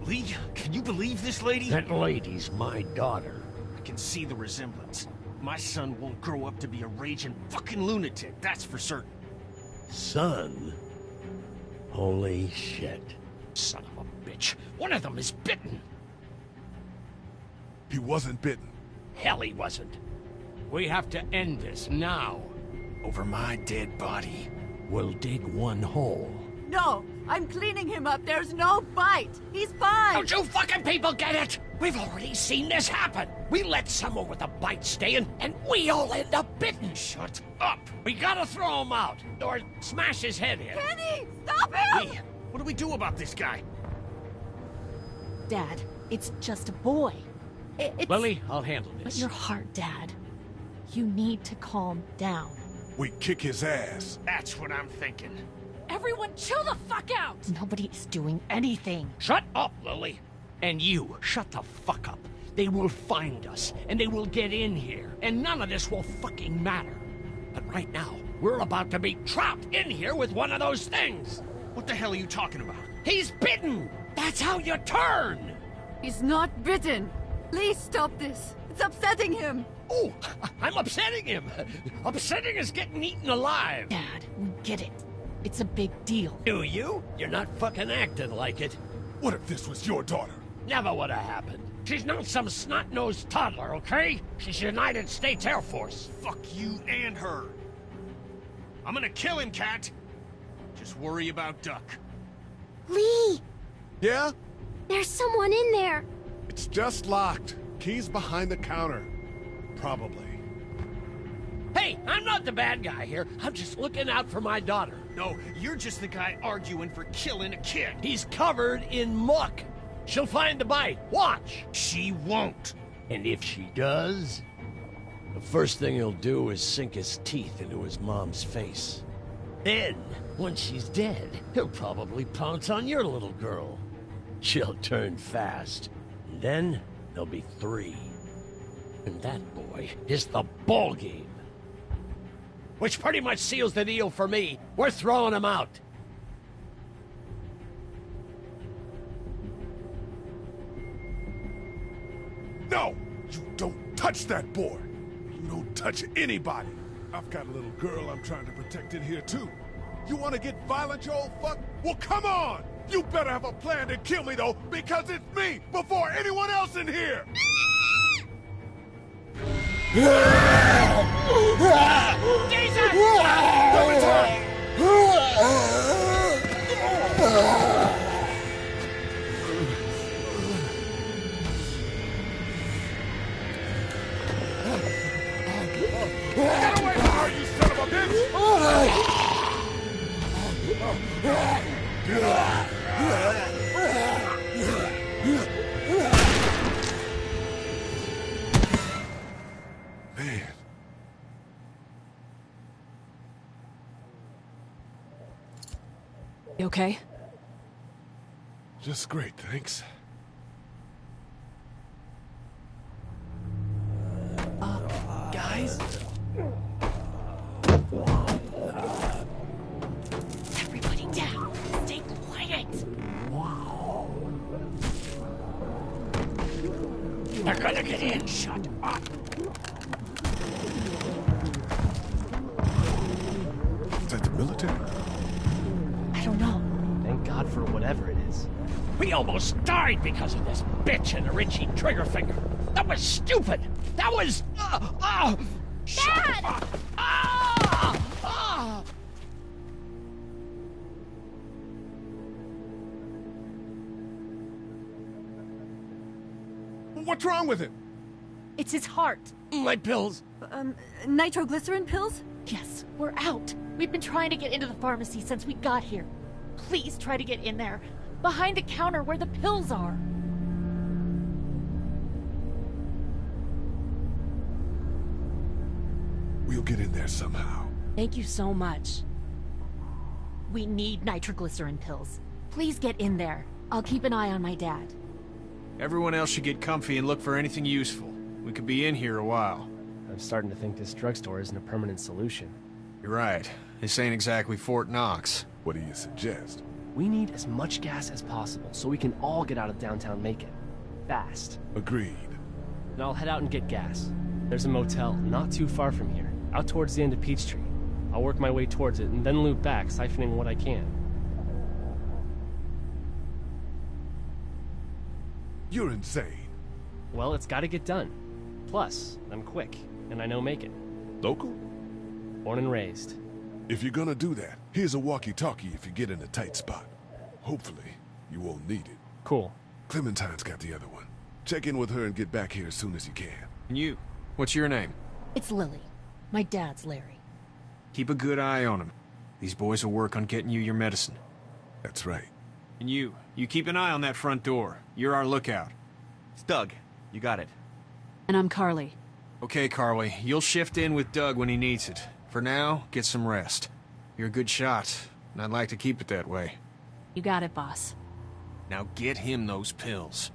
Lee, can you believe this lady? That lady's my daughter. I can see the resemblance. My son won't grow up to be a raging fucking lunatic, that's for certain. Son? Holy shit. Son of a bitch. One of them is bitten. He wasn't bitten. Hell, he wasn't. We have to end this now. Over my dead body. We'll dig one hole. No, I'm cleaning him up. There's no bite. He's fine. Don't you fucking people get it? We've already seen this happen. We let someone with a bite stay in, and we all end up bitten. Shut up. We gotta throw him out, or smash his head in. Kenny, stop him! Lee, what do we do about this guy? Dad, it's just a boy. It's... Lily, I'll handle this. But your heart, Dad. You need to calm down. We kick his ass. That's what I'm thinking. Everyone chill the fuck out! Nobody is doing anything. Shut up, Lily. And you, shut the fuck up. They will find us, and they will get in here, and none of this will fucking matter. But right now, we're about to be trapped in here with one of those things. What the hell are you talking about? He's bitten! That's how you turn! He's not bitten. Please stop this. It's upsetting him. Oh, I'm upsetting him. Upsetting is getting eaten alive. Dad, we get it. It's a big deal. Do you? You're not fucking acting like it. What if this was your daughter? Never would have happened. She's not some snot-nosed toddler, okay? She's United States Air Force. Fuck you and her. I'm gonna kill him, Cat. Just worry about Duck. Lee! Yeah? There's someone in there. It's just locked. Key's behind the counter. Probably. Hey, I'm not the bad guy here. I'm just looking out for my daughter. No, you're just the guy arguing for killing a kid. He's covered in muck. She'll find the bite. Watch. She won't. And if she does, the first thing he'll do is sink his teeth into his mom's face. Then, once she's dead, he'll probably pounce on your little girl. She'll turn fast. And then, there'll be 3. And that, boy, is the ball game. Which pretty much seals the deal for me. We're throwing him out. No! You don't touch that boy! You don't touch anybody! I've got a little girl I'm trying to protect in here, too. You want to get violent, you old fuck? Well, come on! You better have a plan to kill me, though, because it's me before anyone else in here! Get away from her, you son of a bitch! Man. You okay? Just great, thanks. Guys? Everybody down! Stay quiet! They're gonna get in. Shut up. Is that the military? I don't know. Thank God for whatever it is. We almost died because of this bitch and the Richie Triggerfinger. That was stupid. That was... Dad! What's wrong with him? It's his heart. My pills. Nitroglycerin pills? Yes, we're out. We've been trying to get into the pharmacy since we got here. Please try to get in there. Behind the counter where the pills are. We'll get in there somehow. Thank you so much. We need nitroglycerin pills. Please get in there. I'll keep an eye on my dad. Everyone else should get comfy and look for anything useful. We could be in here a while. I'm starting to think this drugstore isn't a permanent solution. You're right. This ain't exactly Fort Knox. What do you suggest? We need as much gas as possible so we can all get out of downtown Macon. Fast. Agreed. And I'll head out and get gas. There's a motel not too far from here, out towards the end of Peachtree. I'll work my way towards it and then loop back, siphoning what I can. You're insane. Well, it's gotta get done. Plus, I'm quick, and I know Macon. Local? Born and raised. If you're gonna do that, here's a walkie-talkie if you get in a tight spot. Hopefully, you won't need it. Cool. Clementine's got the other one. Check in with her and get back here as soon as you can. And you? What's your name? It's Lily. My dad's Larry. Keep a good eye on him. These boys will work on getting you your medicine. That's right. And you keep an eye on that front door. You're our lookout. It's Doug. You got it. And I'm Carly. Okay, Carly. You'll shift in with Doug when he needs it. For now, get some rest. You're a good shot, and I'd like to keep it that way. You got it, boss. Now get him those pills.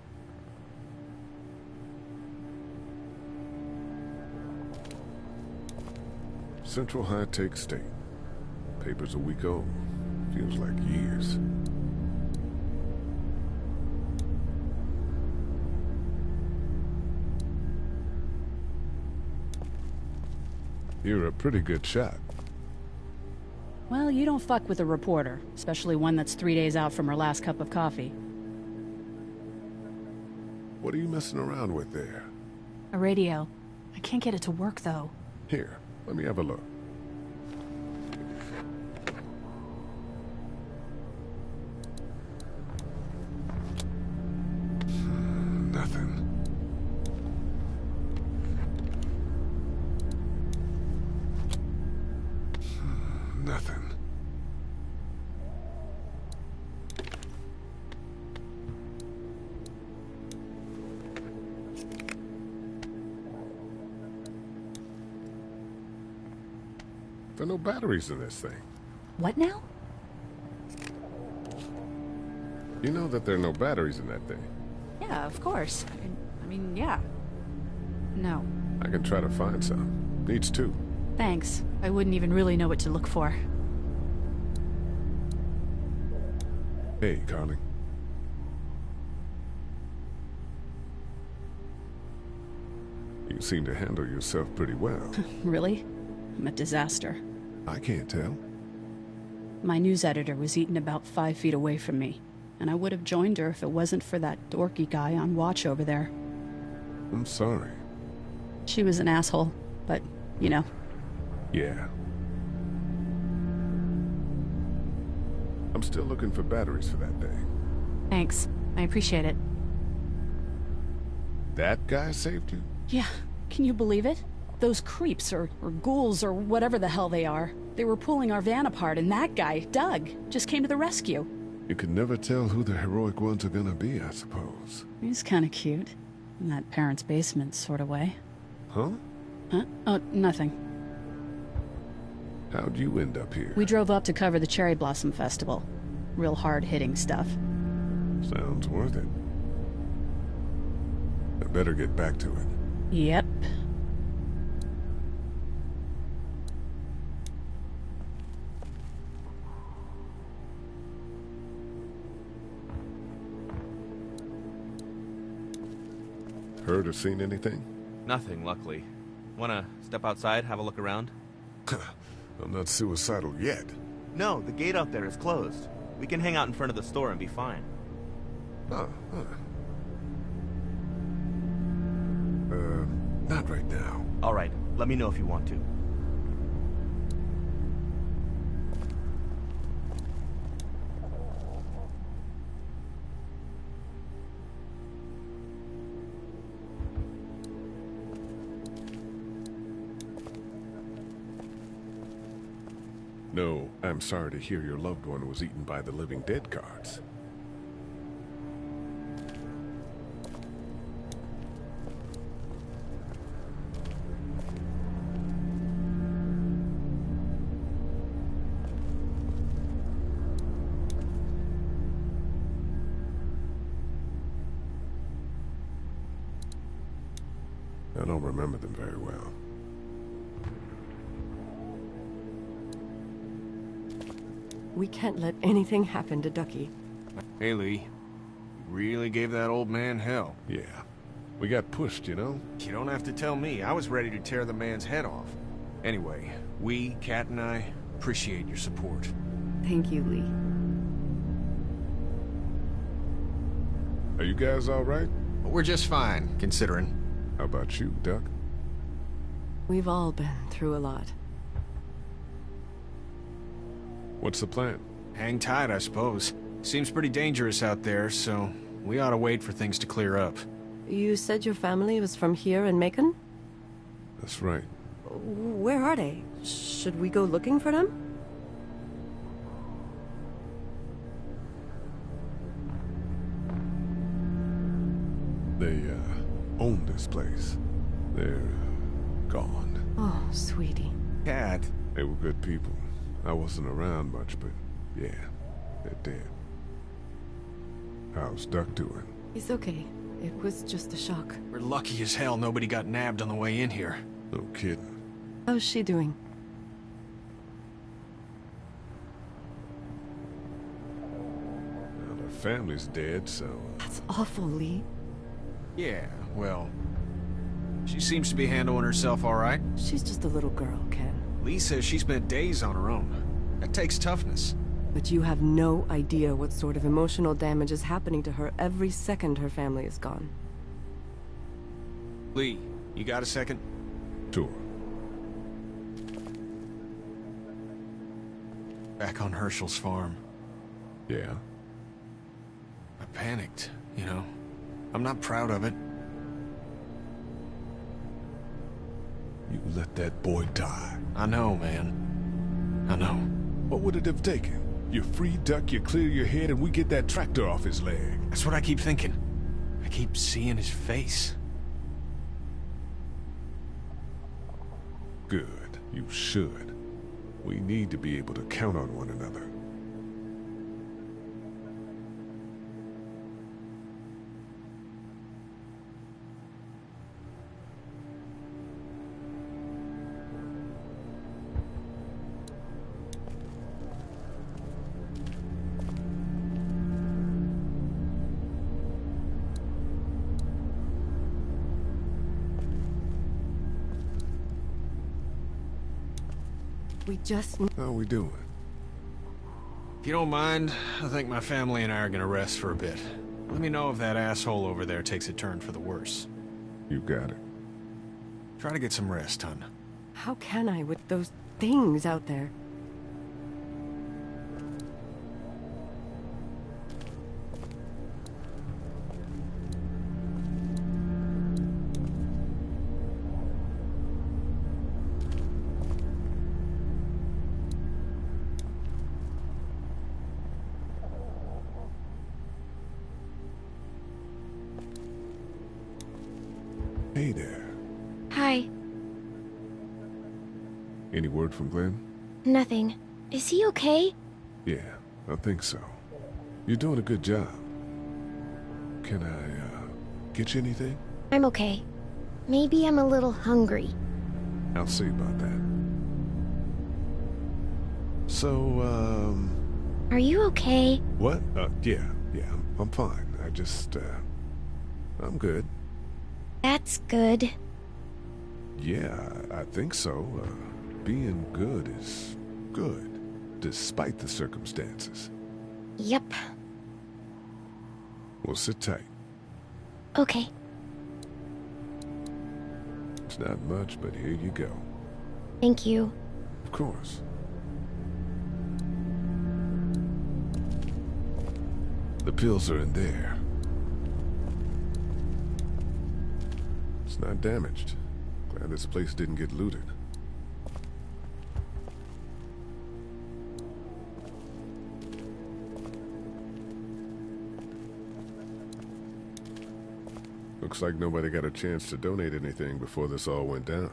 Central High Tech State. Paper's a week old. Feels like years. You're a pretty good shot. Well, you don't fuck with a reporter, especially one that's 3 days out from her last cup of coffee. What are you messing around with there? A radio. I can't get it to work, though. Here, let me have a look. Nothing. Nothing. There are no batteries in this thing. What now? You know that there are no batteries in that thing. Yeah, of course. I mean, yeah. No. I can try to find some. Needs two. Thanks. I wouldn't even really know what to look for. Hey, Carly. You seem to handle yourself pretty well. Really? I'm a disaster. I can't tell. My news editor was eaten about 5 feet away from me, and I would have joined her if it wasn't for that dorky guy on watch over there. I'm sorry. She was an asshole, but, you know. Yeah. I'm still looking for batteries for that thing. Thanks. I appreciate it. That guy saved you? Yeah. Can you believe it? Those creeps, or ghouls, or whatever the hell they are. They were pulling our van apart, and that guy, Doug, just came to the rescue. You can never tell who the heroic ones are gonna be, I suppose. He's kind of cute. In that parents' basement sort of way. Huh? Huh? Oh, nothing. How'd you end up here? We drove up to cover the Cherry Blossom Festival. Real hard-hitting stuff. Sounds worth it. I better get back to it. Yep. Heard or seen anything? Nothing, luckily. Wanna step outside, have a look around? I'm not suicidal yet. No, the gate out there is closed. We can hang out in front of the store and be fine. Not right now. All right, let me know if you want to. No, I'm sorry to hear your loved one was eaten by the living dead guards. I don't remember them very well. We can't let anything happen to Ducky. Hey, Lee. You really gave that old man hell. Yeah. We got pushed, you know? You don't have to tell me. I was ready to tear the man's head off. Anyway, we, Kat and I, appreciate your support. Thank you, Lee. Are you guys all right? We're just fine, considering. How about you, Duck? We've all been through a lot. What's the plan? Hang tight, I suppose. Seems pretty dangerous out there, so we ought to wait for things to clear up. You said your family was from here in Macon? That's right. Where are they? Should we go looking for them? They, own this place. They're, gone. Oh, sweetie. Kat. They were good people. I wasn't around much, but yeah, they're dead. How's Duck doing? He's okay. It was just a shock. We're lucky as hell nobody got nabbed on the way in here. No kidding. How's she doing? Well, her family's dead, so... That's awful, Lee. Yeah, well... She seems to be handling herself all right. She's just a little girl, Ken. Lee says she spent days on her own. That takes toughness. But you have no idea what sort of emotional damage is happening to her every second her family is gone. Lee, you got a second? Sure. Back on Herschel's farm. Yeah? I panicked, you know. I'm not proud of it. You let that boy die. I know, man. I know. What would it have taken? You free duck, you clear your head, and we get that tractor off his leg. That's what I keep thinking. I keep seeing his face. Good. You should. We need to be able to count on one another. We just... How are we doing? If you don't mind, I think my family and I are gonna rest for a bit. Let me know if that asshole over there takes a turn for the worse. You got it. Try to get some rest, hon. How can I with those things out there? Hey there. Hi. Any word from Glenn? Nothing. Is he okay? Yeah, I think so. You're doing a good job. Can I, get you anything? I'm okay. Maybe I'm a little hungry. I'll see about that. So, Are you okay? What? Yeah, I'm fine. I just, I'm good. That's good. Yeah, I think so. Being good is good, despite the circumstances. Yep. Well, sit tight. Okay. It's not much, but here you go. Thank you. Of course. The pills are in there. It's not damaged. Glad this place didn't get looted. Looks like nobody got a chance to donate anything before this all went down.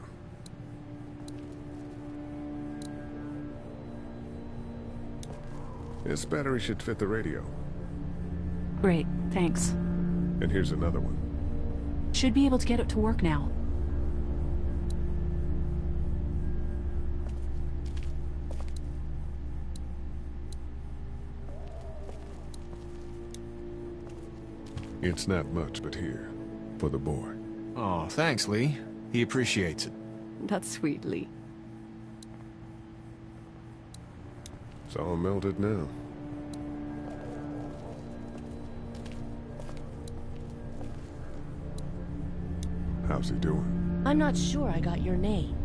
This battery should fit the radio. Great, thanks. And here's another one. Should be able to get it to work now. It's not much, but here, for the boy. Oh, thanks, Lee. He appreciates it. That's sweet, Lee. It's all melted now. How's he doing? I'm not sure I got your name.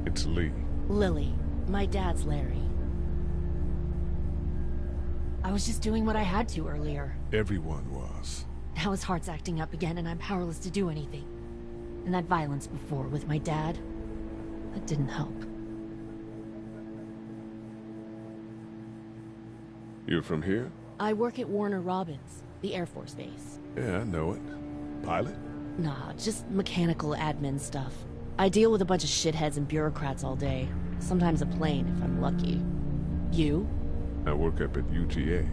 It's Lee. Lily. My dad's Larry. I was just doing what I had to earlier. Everyone was. Now his heart's acting up again and I'm powerless to do anything. And that violence before with my dad, that didn't help. You're from here? I work at Warner Robins, the Air Force Base. Yeah, I know it. Pilot? Nah, just mechanical admin stuff. I deal with a bunch of shitheads and bureaucrats all day. Sometimes a plane, if I'm lucky. You? I work up at UGA.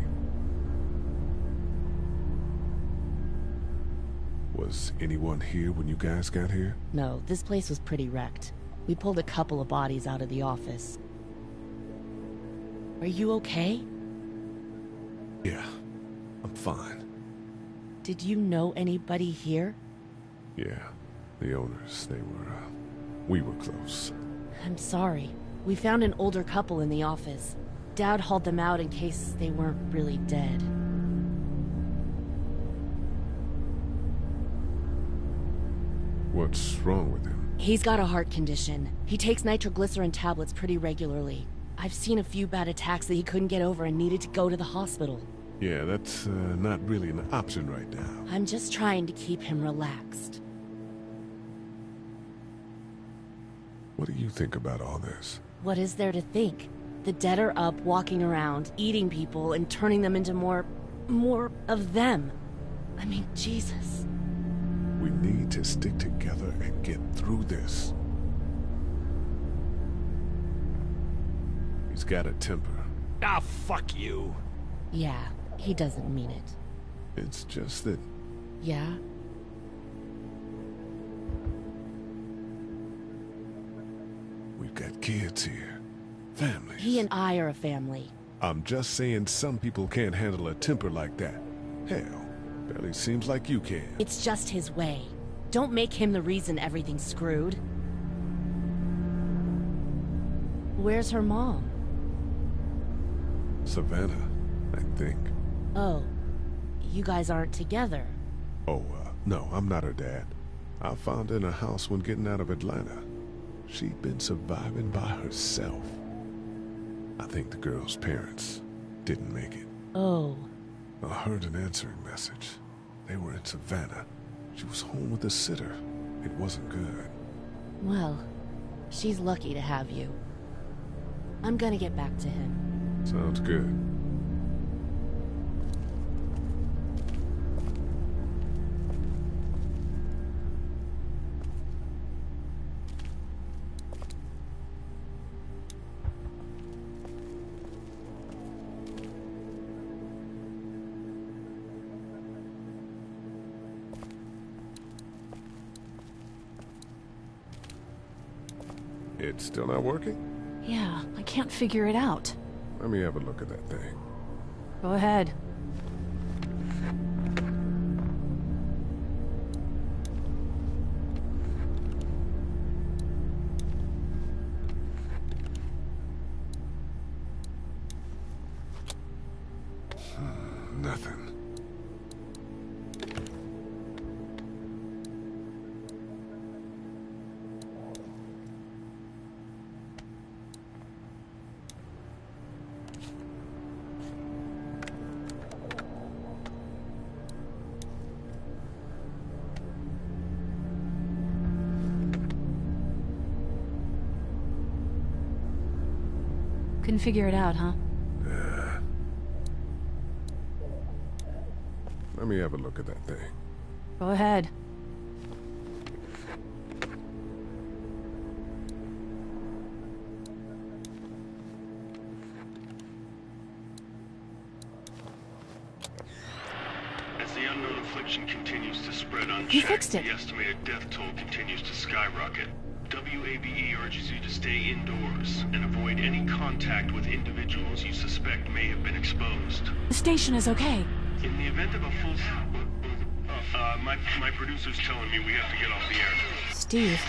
Was anyone here when you guys got here? No, this place was pretty wrecked. We pulled a couple of bodies out of the office. Are you okay? Yeah, I'm fine. Did you know anybody here? Yeah, the owners, we were close. I'm sorry. We found an older couple in the office. Dad hauled them out in case they weren't really dead. What's wrong with him? He's got a heart condition. He takes nitroglycerin tablets pretty regularly. I've seen a few bad attacks that he couldn't get over and needed to go to the hospital. Yeah, that's not really an option right now. I'm just trying to keep him relaxed. What do you think about all this? What is there to think? The dead are up, walking around, eating people, and turning them into more of them. I mean, Jesus. We need to stick together and get through this. He's got a temper. Ah, fuck you. Yeah, he doesn't mean it. It's just that... Yeah? We've got kids here. Families. He and I are a family. I'm just saying some people can't handle a temper like that. Hell, barely seems like you can. It's just his way. Don't make him the reason everything's screwed. Where's her mom? Savannah, I think. Oh, you guys aren't together. Oh, no, I'm not her dad. I found her in a house when getting out of Atlanta. She'd been surviving by herself. I think the girl's parents didn't make it. Oh. I heard an answering message. They were in Savannah. She was home with a sitter. It wasn't good. Well, she's lucky to have you. I'm gonna get back to him. Sounds good. It's still not working? Yeah, I can't figure it out. Let me have a look at that thing. Go ahead. Nothing. Couldn't figure it out, huh? Let me have a look at that thing. Go ahead. As the unknown affliction continues to spread unchecked, You fixed it. the estimated death toll continues to skyrocket. WABE urges you to stay indoors and avoid any contact with individuals you suspect may have been exposed. The station is okay. In the event of a full... my producer's telling me we have to get off the air. Steve.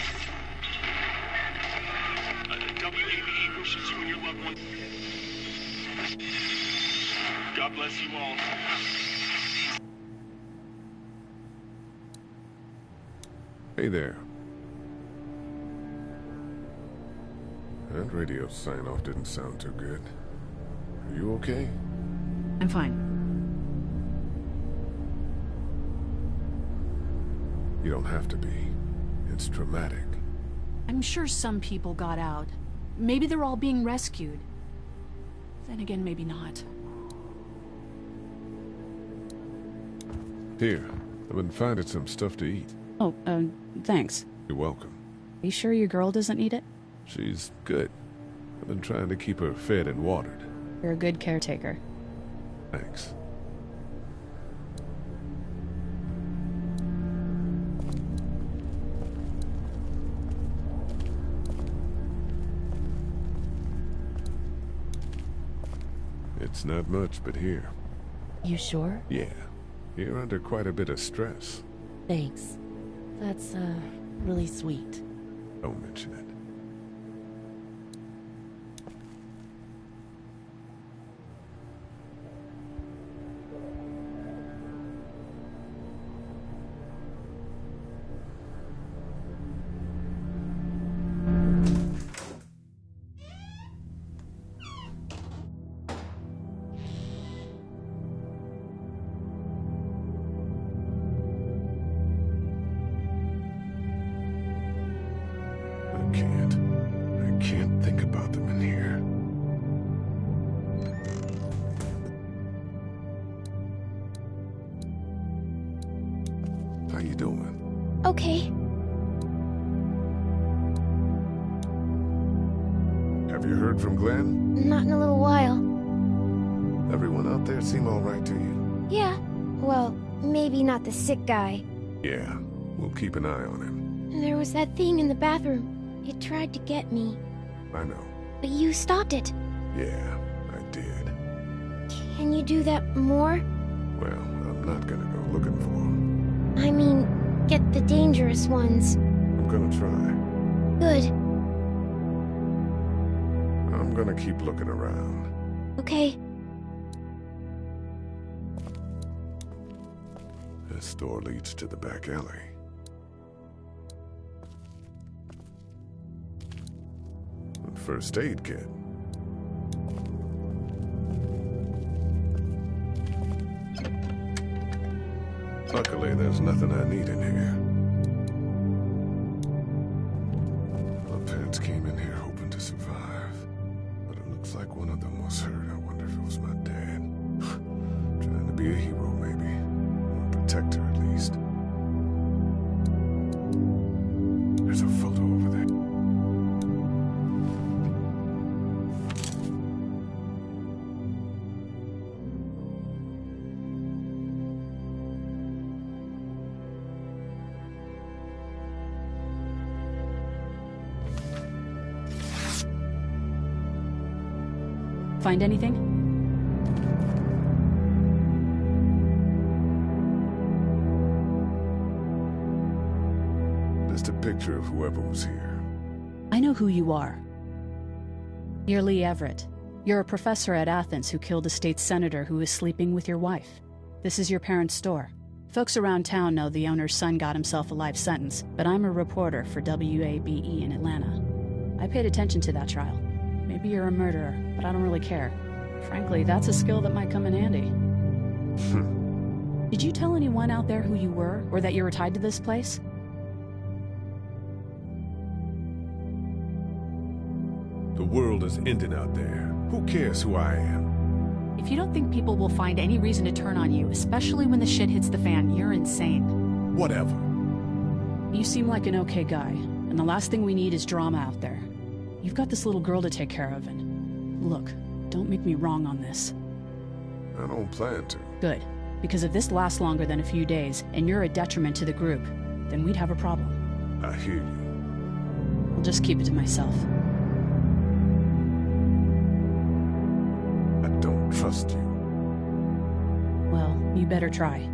WABE wishes you and your loved one... God bless you all. Hey there. That radio sign-off didn't sound too good. Are you okay? I'm fine. You don't have to be. It's traumatic. I'm sure some people got out. Maybe they're all being rescued. Then again, maybe not. Here, I've been finding some stuff to eat. Oh, thanks. You're welcome. Are you sure your girl doesn't need it? She's good. I've been trying to keep her fed and watered. You're a good caretaker. Thanks. It's not much, but here. You sure? Yeah. You're under quite a bit of stress. Thanks. That's, really sweet. Don't mention it. Okay. Have you heard from Glenn? Not in a little while. Everyone out there seem all right to you? Yeah. Well, maybe not the sick guy. Yeah, we'll keep an eye on him. There was that thing in the bathroom. It tried to get me. I know. But you stopped it. Yeah, I did. Can you do that more? Well, I'm not gonna go looking for him. I mean, get the dangerous ones. I'm gonna try. Good. I'm gonna keep looking around. Okay. This door leads to the back alley. A first aid kit. Luckily, there's nothing I need in here. My parents came in here hoping to survive, but it looks like one of them was hurt. I wonder if it was my dad. Trying to be a hero, maybe. Or a protector, at least. There's a photo over there. Find anything? Just a picture of whoever was here. I know who you are. You're Lee Everett. You're a professor at Athens who killed a state senator who was sleeping with your wife. This is your parents' store. Folks around town know the owner's son got himself a life sentence, but I'm a reporter for WABE in Atlanta. I paid attention to that trial. Maybe you're a murderer, but I don't really care. Frankly, that's a skill that might come in handy. Did you tell anyone out there who you were, or that you were tied to this place? The world is ending out there. Who cares who I am? If you don't think people will find any reason to turn on you, especially when the shit hits the fan, you're insane. Whatever. You seem like an okay guy, and the last thing we need is drama out there. You've got this little girl to take care of, and look, don't make me wrong on this. I don't plan to. Good, because if this lasts longer than a few days, and you're a detriment to the group, then we'd have a problem. I hear you. I'll just keep it to myself. I don't trust you. Well, you better try.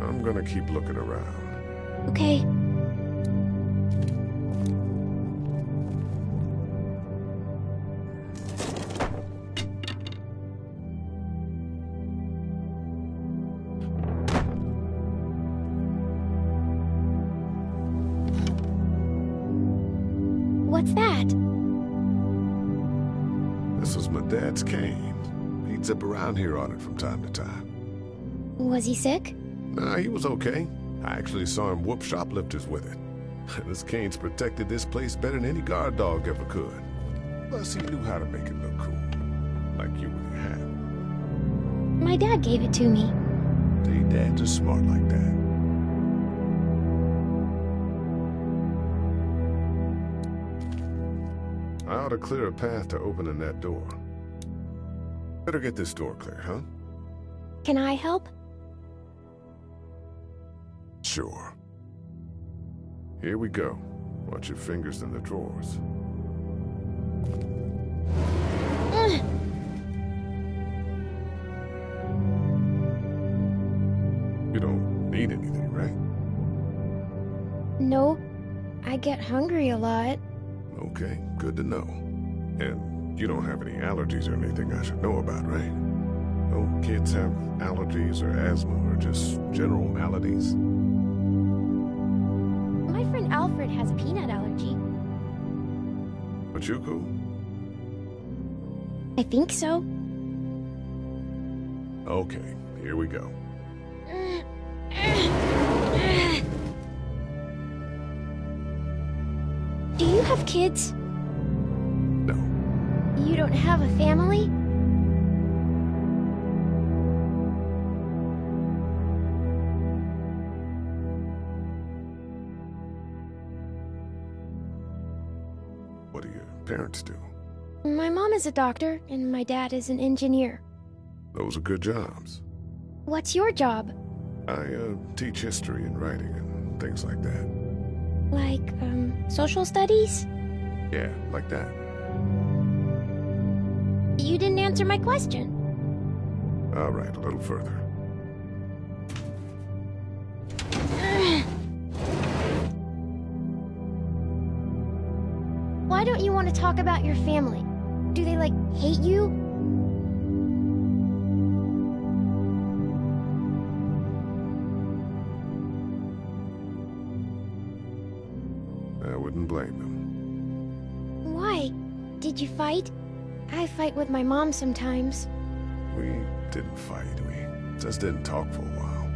I'm gonna keep looking around. Okay. What's that? This was my dad's cane. He'd zip around here on it from time to time. Was he sick? Nah, he was okay. I actually saw him whoop shoplifters with it. This cane's protected this place better than any guard dog ever could. Plus, he knew how to make it look cool. Like you with your hat. My dad gave it to me. See, dads are smart like that. I ought to clear a path to opening that door. Better get this door clear, huh? Can I help? Sure. Here we go. Watch your fingers in the drawers. You don't need anything, right? No. I get hungry a lot. Okay, good to know. And you don't have any allergies or anything I should know about, right? No kids have allergies or asthma or just general maladies? My friend Alfred has peanut allergy. But you cool? I think so. Okay, here we go. Do you have kids? No. You don't have a family? What do your parents do? My mom is a doctor, and my dad is an engineer. Those are good jobs. What's your job? I teach history and writing and things like that. Like, social studies? Yeah, like that. You didn't answer my question. All right, a little further. Why don't you want to talk about your family? Do they, like, hate you? I wouldn't blame them. Why? Did you fight? I fight with my mom sometimes. We didn't fight. We just didn't talk for a while.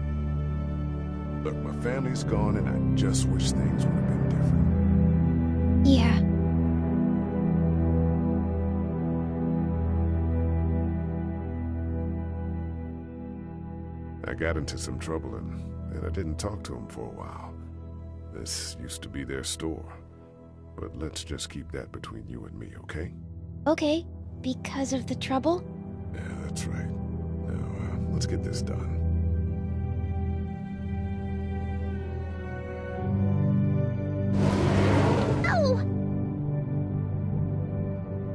Look, my family's gone, and I just wish things would have been different. Yeah. I got into some trouble, and I didn't talk to him for a while. This used to be their store. But let's just keep that between you and me, okay? Okay. Because of the trouble? Yeah, that's right. Now, let's get this done. Ow!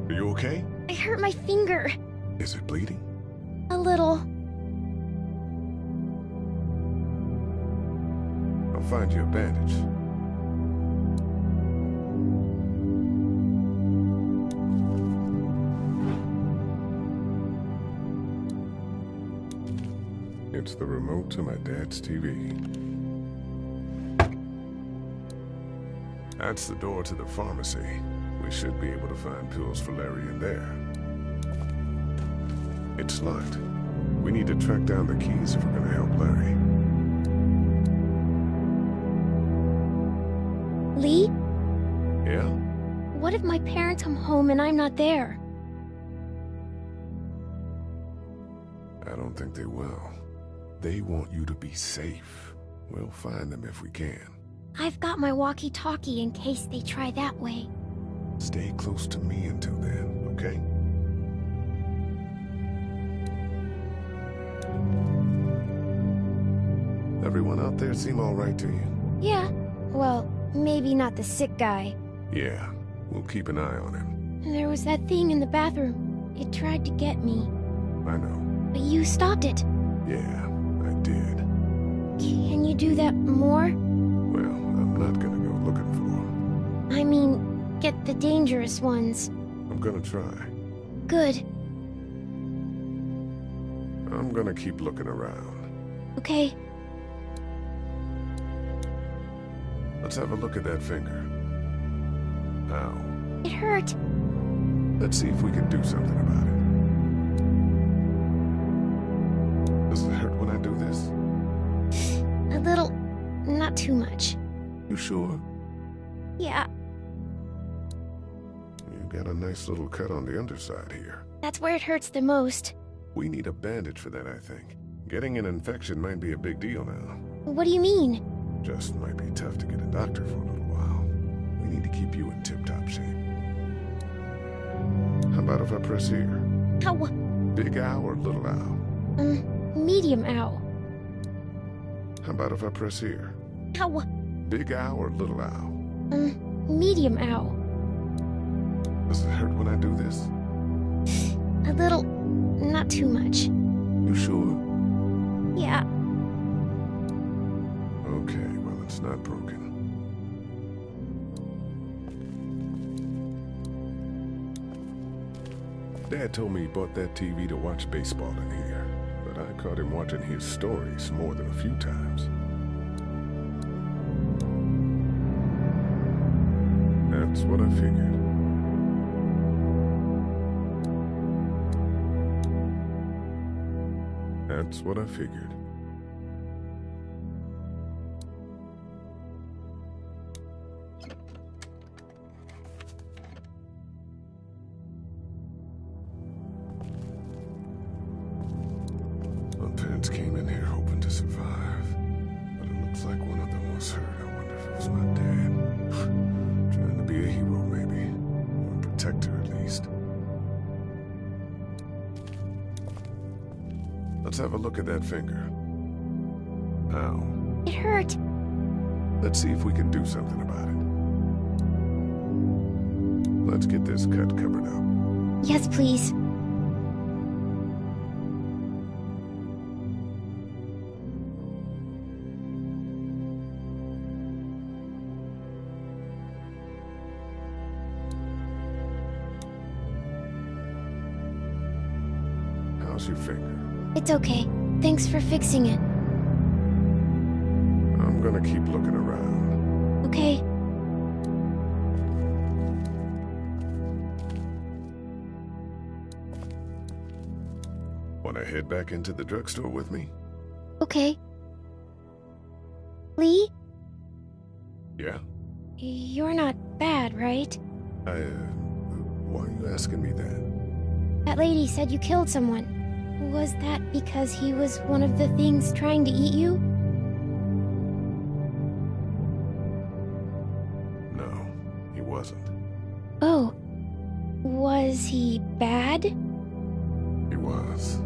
Are you okay? I hurt my finger. Is it bleeding? A little. I'll find you a bandage. It's the remote to my dad's TV. That's the door to the pharmacy. We should be able to find pills for Larry in there. It's locked. We need to track down the keys if we're gonna help Larry. Lee? Yeah? What if my parents come home and I'm not there? I don't think they will. They want you to be safe. We'll find them if we can. I've got my walkie-talkie in case they try that way. Stay close to me until then, okay? Everyone out there seem all right to you? Yeah. Well, maybe not the sick guy. Yeah, we'll keep an eye on him. There was that thing in the bathroom. It tried to get me. I know. But you stopped it. Yeah, I did. Can you do that more? Well, I'm not gonna go looking for him. I mean, get the dangerous ones. I'm gonna try. Good. I'm gonna keep looking around. Okay. Let's have a look at that finger. Ow. It hurt. Let's see if we can do something about it. Does it hurt when I do this? A little. Not too much. You sure? Yeah, You got a nice little cut on the underside here. that's where it hurts the most. We need a bandage for that, I think. Getting an infection might be a big deal now. What do you mean? Just might be tough to get a doctor for a little while. We need to keep you in tip-top shape. How about if I press here? How? Big ow or little ow? Medium ow. How about if I press here? How? Big ow or little ow? Medium ow. Does it hurt when I do this? A little. Not too much. You sure? Yeah. Okay, well, it's not broken. Dad told me he bought that TV to watch baseball in here, but I caught him watching his stories more than a few times. That's what I figured. That's what I figured. friends came in here hoping to survive. But it looks like one of them was hurt. I wonder if it was my dad. Trying to be a hero, maybe. Or a protector, at least. Let's have a look at that finger. Ow. It hurt. Let's see if we can do something about it. Let's get this cut covered up. Yes, please. How's your finger? It's okay. Thanks for fixing it. I'm gonna keep looking around. Okay. Wanna head back into the drugstore with me? Okay. Lee? Yeah? You're not bad, right? Why are you asking me that? That lady said you killed someone. Was that because he was one of the things trying to eat you? No, he wasn't. Oh. Was he bad? He was.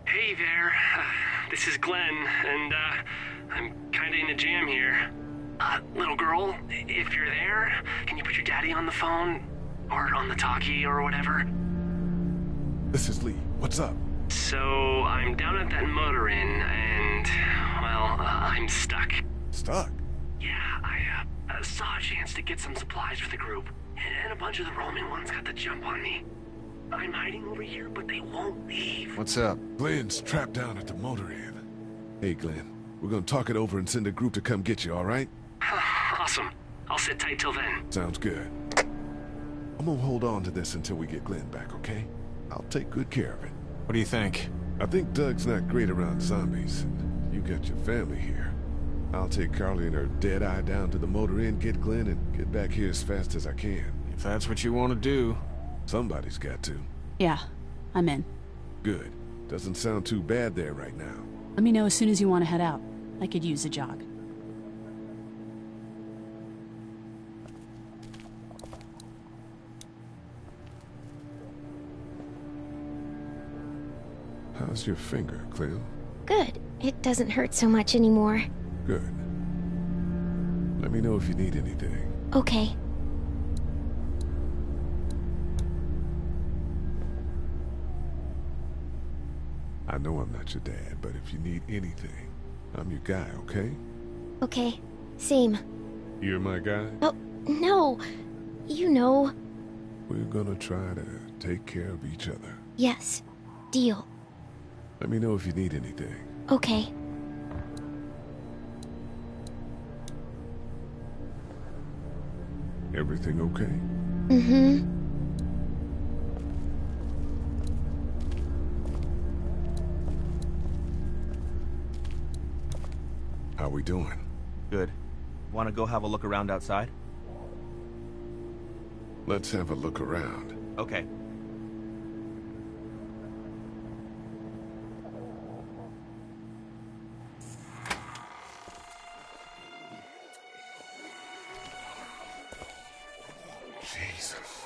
Hey there, this is Glenn, and I'm kinda in a jam here. Little girl, if you're there, can you put your daddy on the phone? Or on the talkie or whatever? This is Lee. What's up? So, I'm down at that motor inn, and, well, I'm stuck. Stuck? Yeah, I saw a chance to get some supplies for the group, and a bunch of the Roman ones got the jump on me. I'm hiding over here, but they won't leave. What's up? Glenn's trapped down at the motor inn. Hey, Glenn. We're gonna talk it over and send a group to come get you, all right? Awesome. I'll sit tight till then. Sounds good. I'm gonna hold on to this until we get Glenn back, okay? I'll take good care of it. What do you think? I think Doug's not great around zombies. You got your family here. I'll take Carly and her dead eye down to the motor inn, get Glenn, and get back here as fast as I can. If that's what you want to do. Somebody's got to. Yeah, I'm in. Good. Doesn't sound too bad there right now. Let me know as soon as you want to head out. I could use a jog. How's your finger, Clem? Good. It doesn't hurt so much anymore. Good. Let me know if you need anything. Okay. I know I'm not your dad, but if you need anything, I'm your guy, okay? Okay. Same. You're my guy? Oh, no. You know. We're gonna try to take care of each other. Yes. Deal. Let me know if you need anything. Okay. Everything okay? Mm-hmm. How we doing? Good. Want to go have a look around outside? Let's have a look around. Okay. Jesus.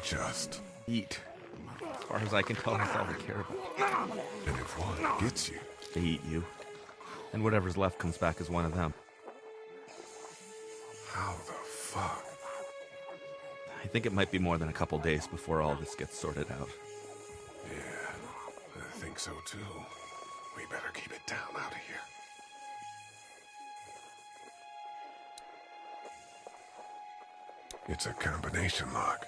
Just eat. As far as I can tell, that's all they care about. And if one gets you, they eat you. And whatever's left comes back as one of them. How the fuck? I think it might be more than a couple days before all this gets sorted out. Yeah, I think so too. We better keep it down out of here. It's a combination lock.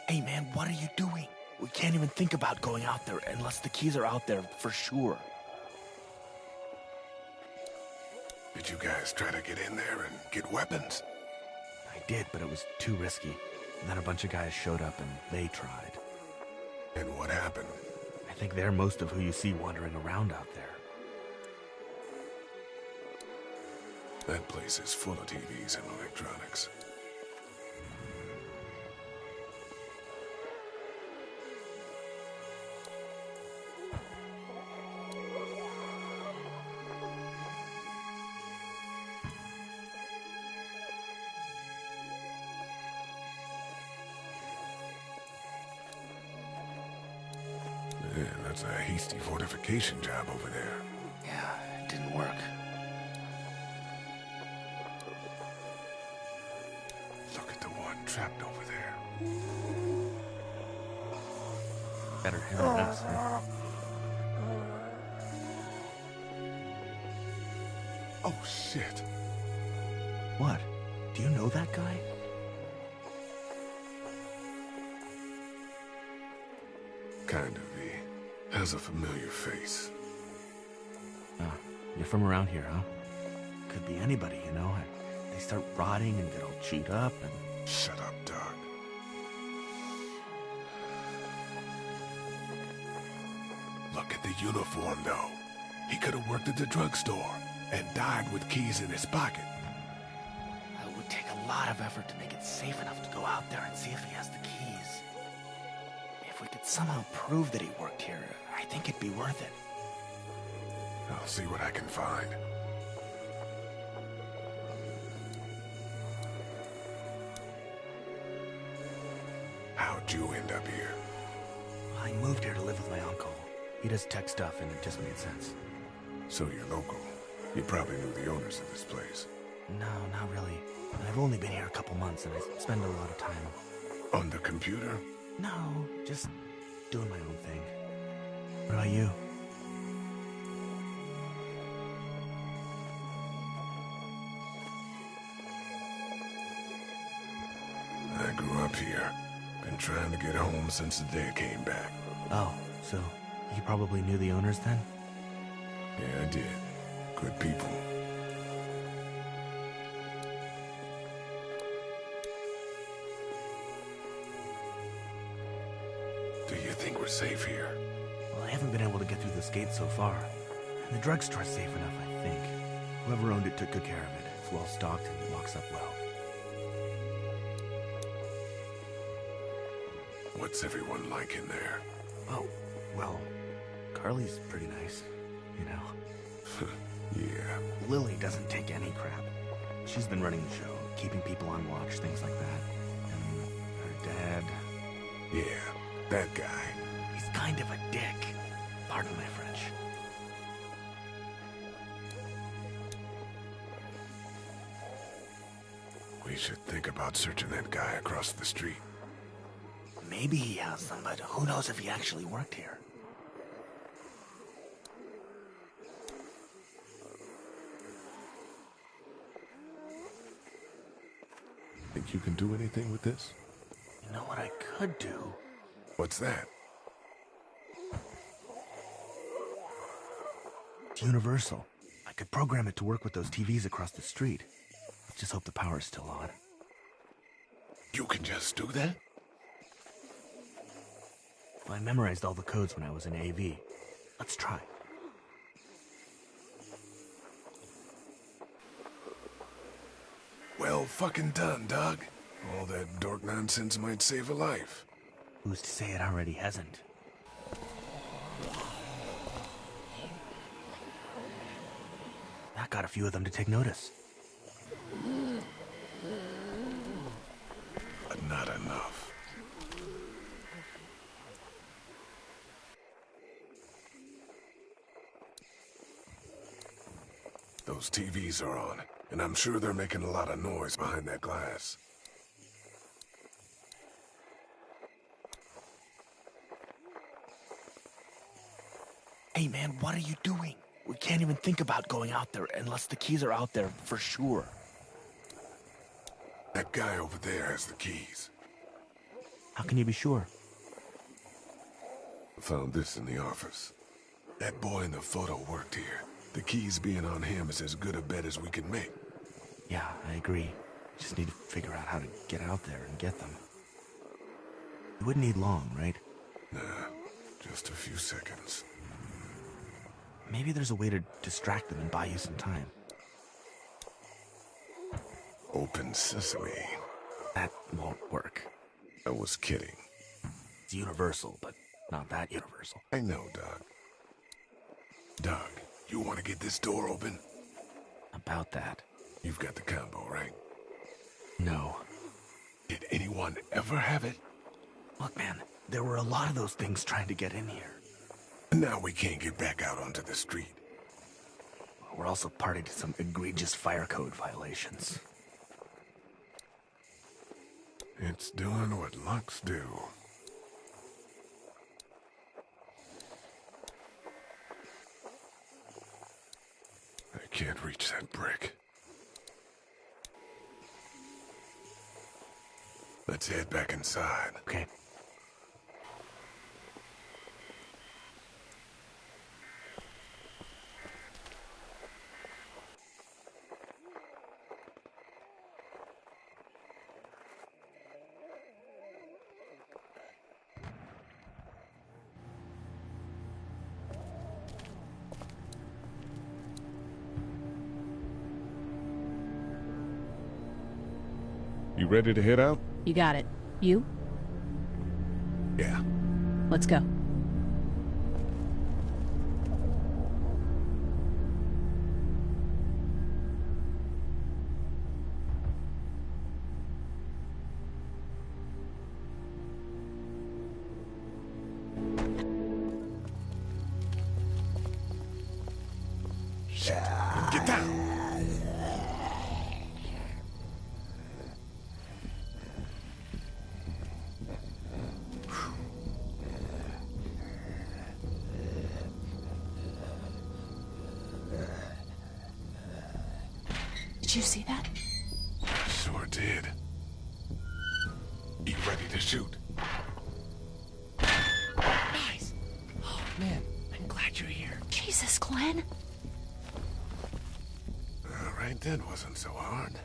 Hey man, what are you doing? We can't even think about going out there unless the keys are out there for sure. Did you guys try to get in there and get weapons? I did, but it was too risky. And then a bunch of guys showed up and they tried. And what happened? I think they're most of who you see wandering around out there. That place is full of TVs and electronics. Yeah, that's a hasty fortification job over there. Yeah, it didn't work. Look at the one trapped over there. Better him than us, huh? Oh, shit. What? Do you know that guy? Kind of, V. Has a familiar face. Ah, you're from around here, huh? Could be anybody, you know? They start rotting and get all chewed up and... Shut up, Doug. Look at the uniform, though. He could have worked at the drugstore and died with keys in his pocket. It would take a lot of effort to make it safe enough to go out there and see if he has the keys. If we could somehow prove that he worked here, I think it'd be worth it. I'll see what I can find. How'd you end up here? I moved here to live with my uncle. He does tech stuff and it just made sense. So you're local. You probably knew the owners of this place. No, not really. I've only been here a couple months and I spend a lot of time... On the computer? No, just doing my own thing. What about you? I grew up here. Been trying to get home since the day I came back. Oh, so you probably knew the owners then? Yeah, I did. Good people. Do you think we're safe here? Well, I haven't been able to get through this gate so far. And the drugstore's safe enough, I think. Whoever owned it took good care of it. It's well stocked and locks up well. What's everyone like in there? Oh, well, Carly's pretty nice, you know. Yeah. Lily doesn't take any crap. She's been running the show, keeping people on watch, things like that. And her dad... Yeah, that guy. He's kind of a dick. Pardon my French. We should think about searching that guy across the street. Maybe he has them, but who knows if he actually worked here. Think you can do anything with this? You know what I could do? What's that? It's universal. I could program it to work with those TVs across the street. Just hope the power's still on. You can just do that? Well, I memorized all the codes when I was in AV. Let's try. Well fucking done, Doug. All that dork nonsense might save a life. Who's to say it already hasn't? That got a few of them to take notice. But not enough. Those TVs are on, and I'm sure they're making a lot of noise behind that glass. Hey man, what are you doing? We can't even think about going out there unless the keys are out there for sure. That guy over there has the keys. How can you be sure? Found this in the office. That boy in the photo worked here. The keys being on him is as good a bet as we can make. Yeah, I agree. Just need to figure out how to get out there and get them. It wouldn't need long, right? Nah, just a few seconds. Maybe there's a way to distract them and buy you some time. Open sesame. That won't work. I was kidding. It's universal, but not that universal. I know, Doug. Doug, you want to get this door open? About that. You've got the combo, right? No. Did anyone ever have it? Look, man, there were a lot of those things trying to get in here. Now we can't get back out onto the street. We're also party to some egregious fire code violations. It's doing what locks do. I can't reach that brick. Let's head back inside. Okay. You ready to head out? You got it. You? Yeah. Let's go. Get down! Did you see that? Sure did. You ready to shoot? Guys! Oh, man, I'm glad you're here. Jesus, Glenn. All right, that wasn't so hard.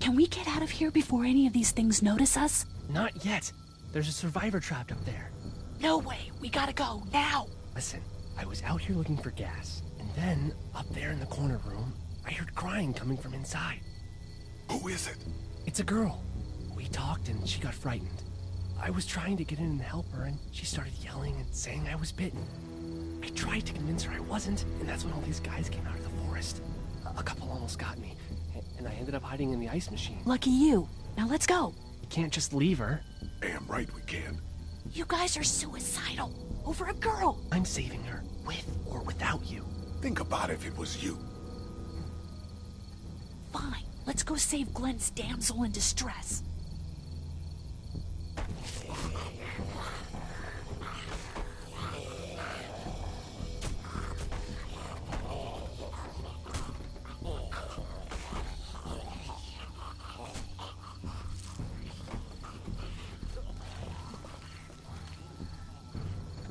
Can we get out of here before any of these things notice us? Not yet. There's a survivor trapped up there. No way. We gotta go, now. Listen, I was out here looking for gas, and then, up there in the corner room, I heard crying coming from inside. Who is it? It's a girl. We talked and she got frightened. I was trying to get in and help her, and she started yelling and saying I was bitten. I tried to convince her I wasn't, and that's when all these guys came out of the forest. A couple almost got me, and I ended up hiding in the ice machine. Lucky you. Now let's go. You can't just leave her. Damn right we can. You guys are suicidal. Over a girl. I'm saving her, with or without you. Think about if it was you. Fine. Let's go save Glenn's damsel in distress.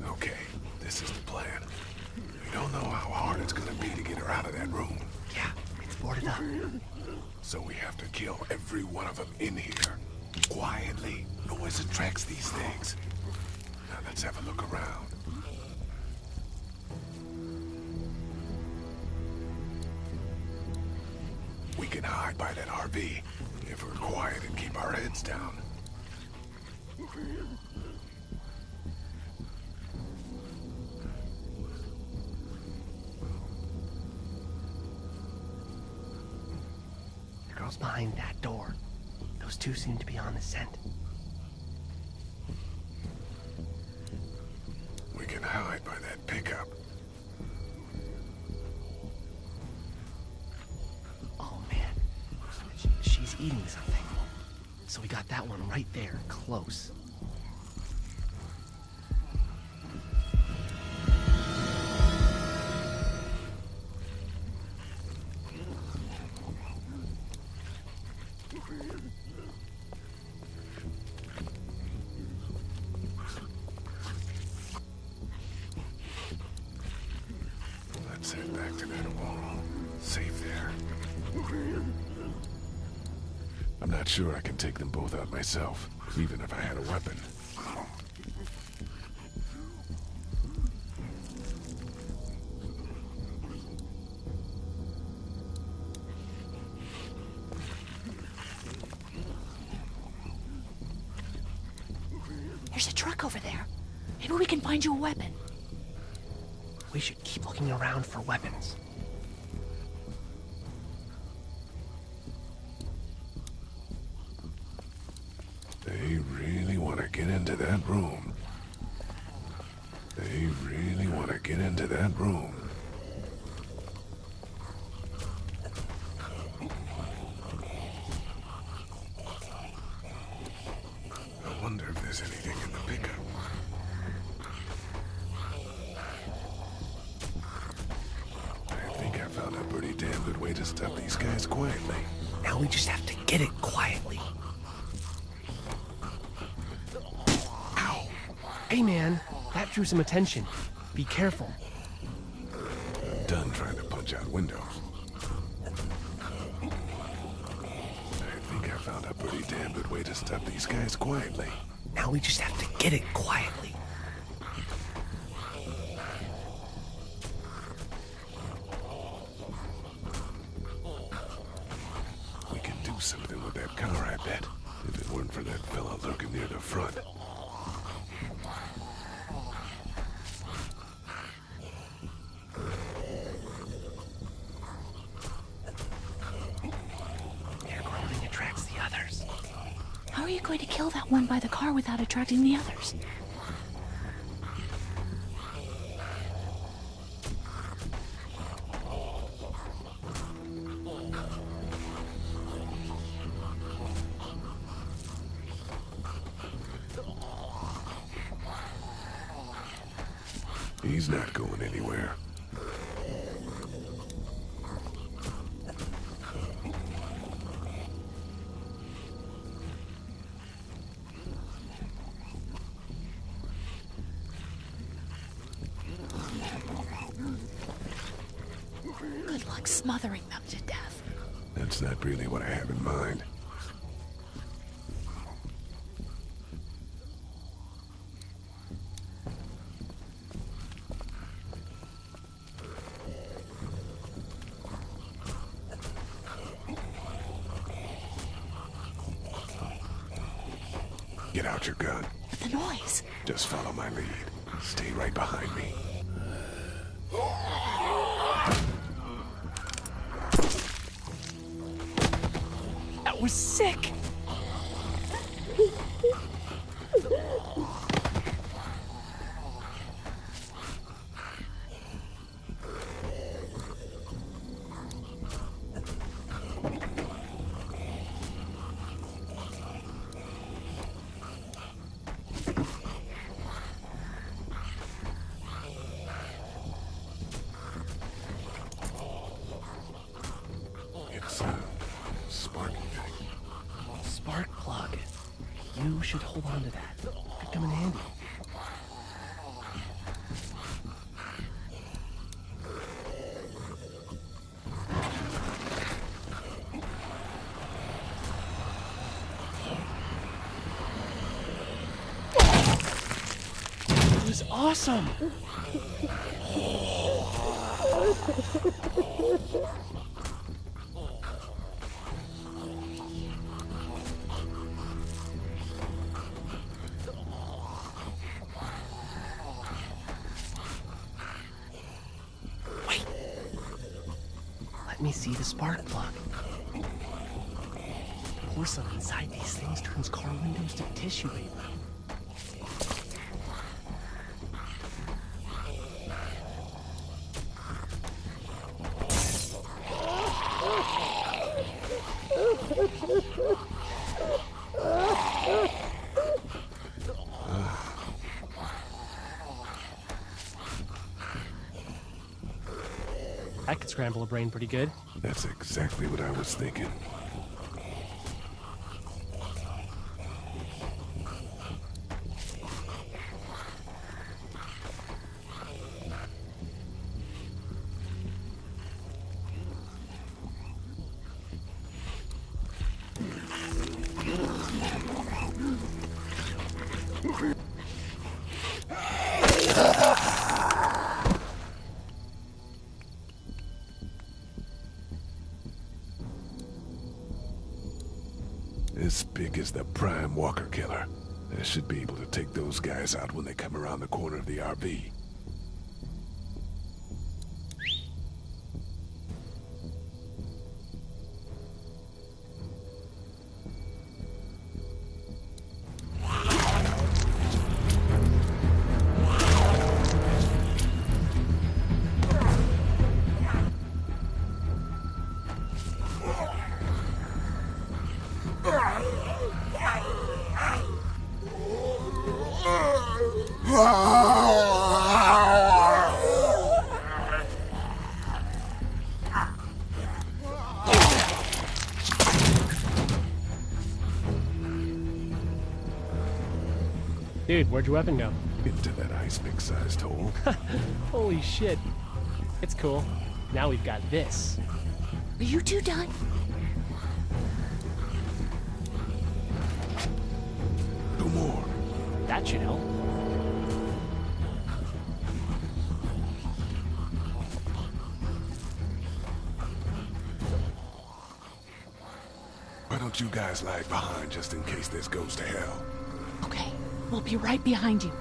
Okay, this is the plan. We don't know how hard it's gonna be to get her out of that room. Yeah, it's boarded up. So we have to kill every one of them in here. Quietly. Noise attracts these things. Now let's have a look around. We can hide by that RV if we're quiet and keep our heads down. The girl's behind that door. Those two seem to be on the scent. We can hide by that pickup. Oh, man. She's eating something. So we got that one right there, close. that wall. Safe there. I'm not sure I can take them both out myself, even if I had a weapon. There's a truck over there. Maybe we can find you a weapon. We should keep looking around for weapons. They really want to get into that room. They really want to get into that room. I wonder if there's anything in the pickup. I think I found a pretty damn good way to stop these guys quietly. Now we just have to get it quietly. Ow. Hey man, that drew some attention. Be careful. I'm done trying to punch out windows. I think I found a pretty damn good way to stop these guys quietly. Now we just have to get it quietly. We can do something with that car, I bet. If it weren't for that fella lurking near the front. Their groaning attracts the others. How are you going to kill that one by the car without attracting the others? He's not going anywhere. Good luck smothering them to death. That's not really what I have in mind. Get out your gun. The noise. Just follow my lead. Stay right behind me. That was sick! It's a sparky thing. Spark plug. You should hold on to that. Could come in handy. It was awesome! Wait. Let me see the spark plug. Porcelain inside these things turns car windows to tissue paper. That could scramble a brain pretty good. That's exactly what I was thinking. As big as the prime walker killer. I should be able to take those guys out when they come around the corner of the RV. Dude, where'd your weapon go? Into that ice pick-sized hole. Holy shit. It's cool. Now we've got this. Are you two done? Two more. That should help. Why don't you guys lag behind just in case this goes to hell? Okay, we'll be right behind you.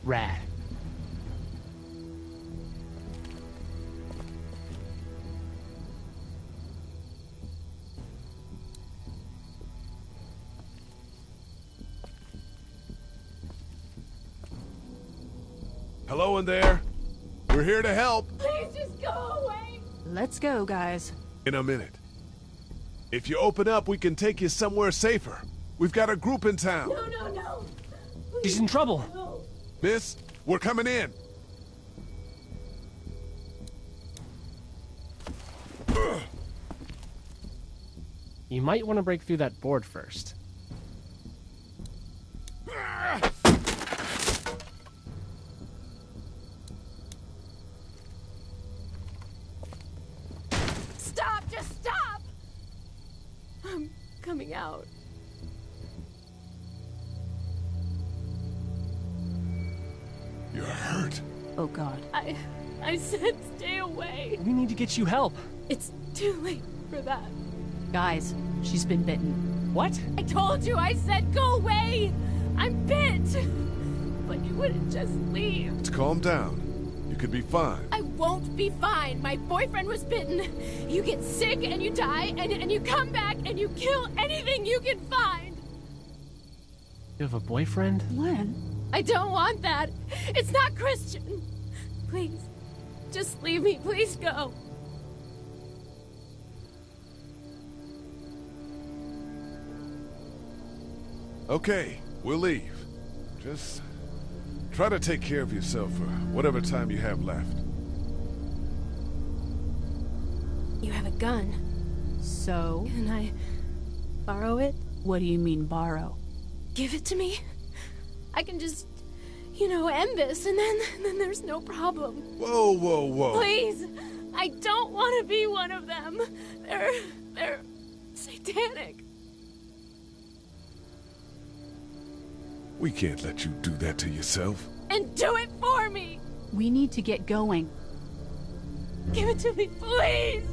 Rad. Hello in there. We're here to help. Please just go away. Let's go, guys. In a minute. If you open up, we can take you somewhere safer. We've got a group in town. No. She's in trouble. No. Miss, we're coming in. You might want to break through that board first. Stop! Just stop! I'm coming out. You're hurt. Oh, God. I said stay away. We need to get you help. It's too late for that. Guys, she's been bitten. What? I told you, I said go away! I'm bit! But you wouldn't just leave. Let's calm down. You could be fine. I won't be fine. My boyfriend was bitten. You get sick and you die, and you come back and you kill anything you can find. You have a boyfriend? Glenn. I don't want that. It's not Christian. Please, just leave me. Please go. Okay, we'll leave. Just try to take care of yourself for whatever time you have left. You have a gun. So? Can I borrow it? What do you mean, borrow? Give it to me. I can just, end this, and then there's no problem. Whoa. Please, I don't want to be one of them. They're satanic. We can't let you do that to yourself. And do it for me. We need to get going. Give it to me, please.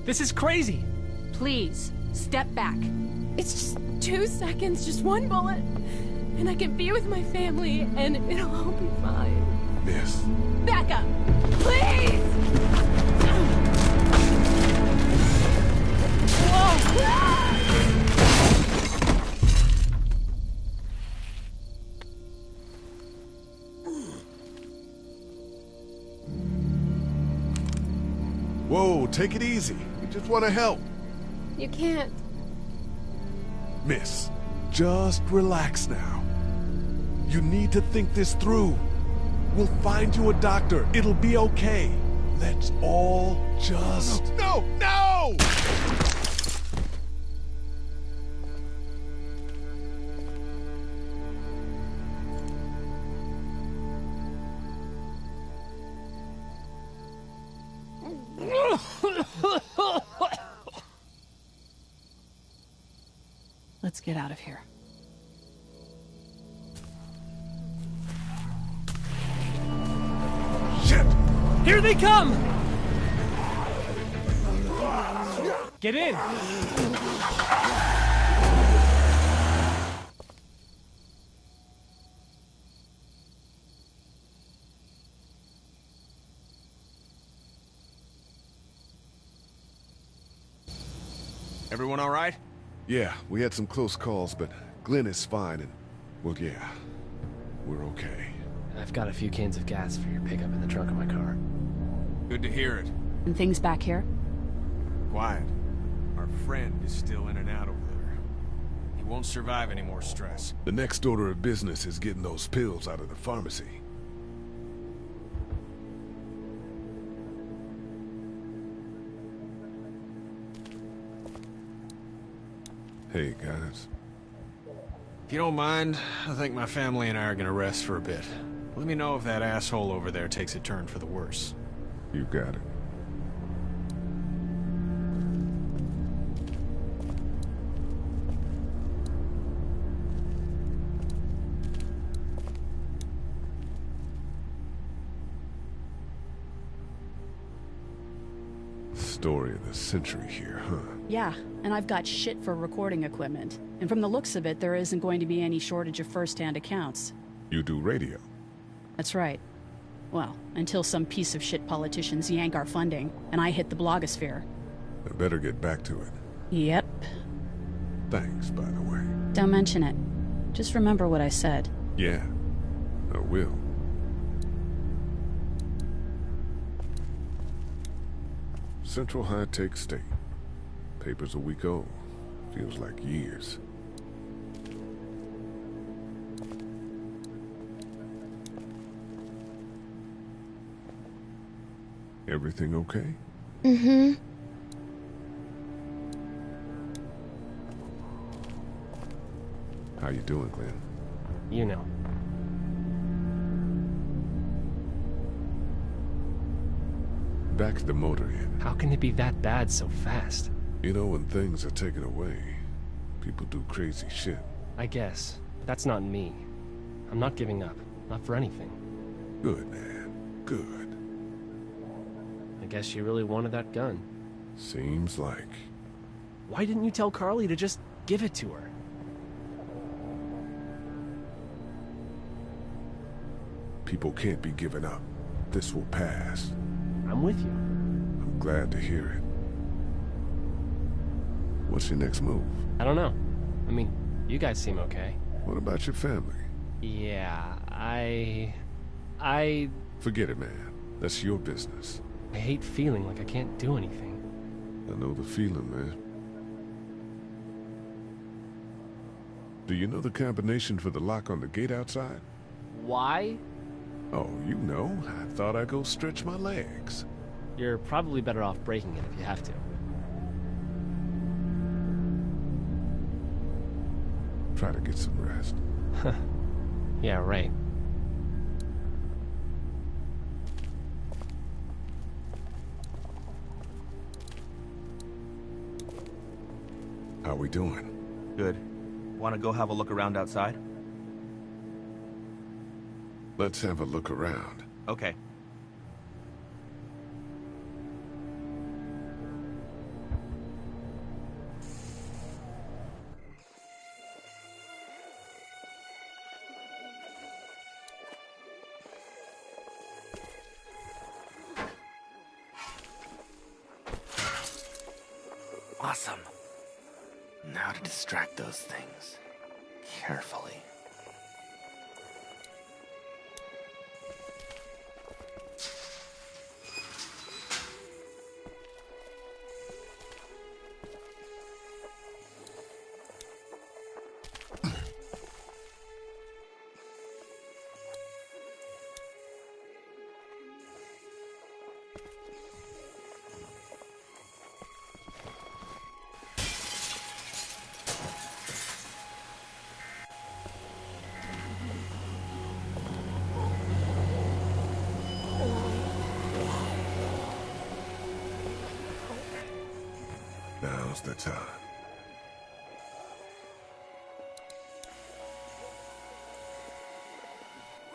This is crazy. Please, step back. It's just 2 seconds, just one bullet. And I can be with my family, and it'll all be fine. Miss. Back up, please! Whoa! Whoa, take it easy. We just want to help. You can't. Miss, just relax now. You need to think this through. We'll find you a doctor. It'll be okay. Let's all just... No! No! Let's get out of here. Shit! Here they come! Get in! Everyone all right? Yeah, we had some close calls, but Glenn is fine and... Well, yeah. We're okay. I've got a few cans of gas for your pickup in the trunk of my car. Good to hear it. And things back here? Quiet. Our friend is still in and out over there. He won't survive any more stress. The next order of business is getting those pills out of the pharmacy. Hey, guys. If you don't mind, I think my family and I are gonna rest for a bit. Let me know if that asshole over there takes a turn for the worse. You got it. Story of the century here, huh? Yeah, and I've got shit for recording equipment. And from the looks of it, there isn't going to be any shortage of first-hand accounts. You do radio? That's right. Well, until some piece of shit politicians yank our funding, and I hit the blogosphere. I better get back to it. Yep. Thanks, by the way. Don't mention it. Just remember what I said. Yeah, I will. Central High Tech State. Paper's a week old. Feels like years. Everything okay? Mm-hmm. How you doing, Glenn? You know. Back at the motor inn. How can it be that bad so fast? You know, when things are taken away, people do crazy shit. I guess. But that's not me. I'm not giving up. Not for anything. Good, man. Good. I guess you really wanted that gun. Seems like. Why didn't you tell Carly to just give it to her? People can't be given up. This will pass. I'm with you. I'm glad to hear it. What's your next move? I don't know. I mean, you guys seem okay. What about your family? Yeah, I... Forget it, man. That's your business. I hate feeling like I can't do anything. I know the feeling, man. Do you know the combination for the lock on the gate outside? Why? Oh, you know. I thought I'd go stretch my legs. You're probably better off breaking it if you have to. Try to get some rest. Yeah, right. How we doing? Good. Want to go have a look around outside? Let's have a look around. Okay. Awesome. Now to distract those things. Carefully. Now's the time.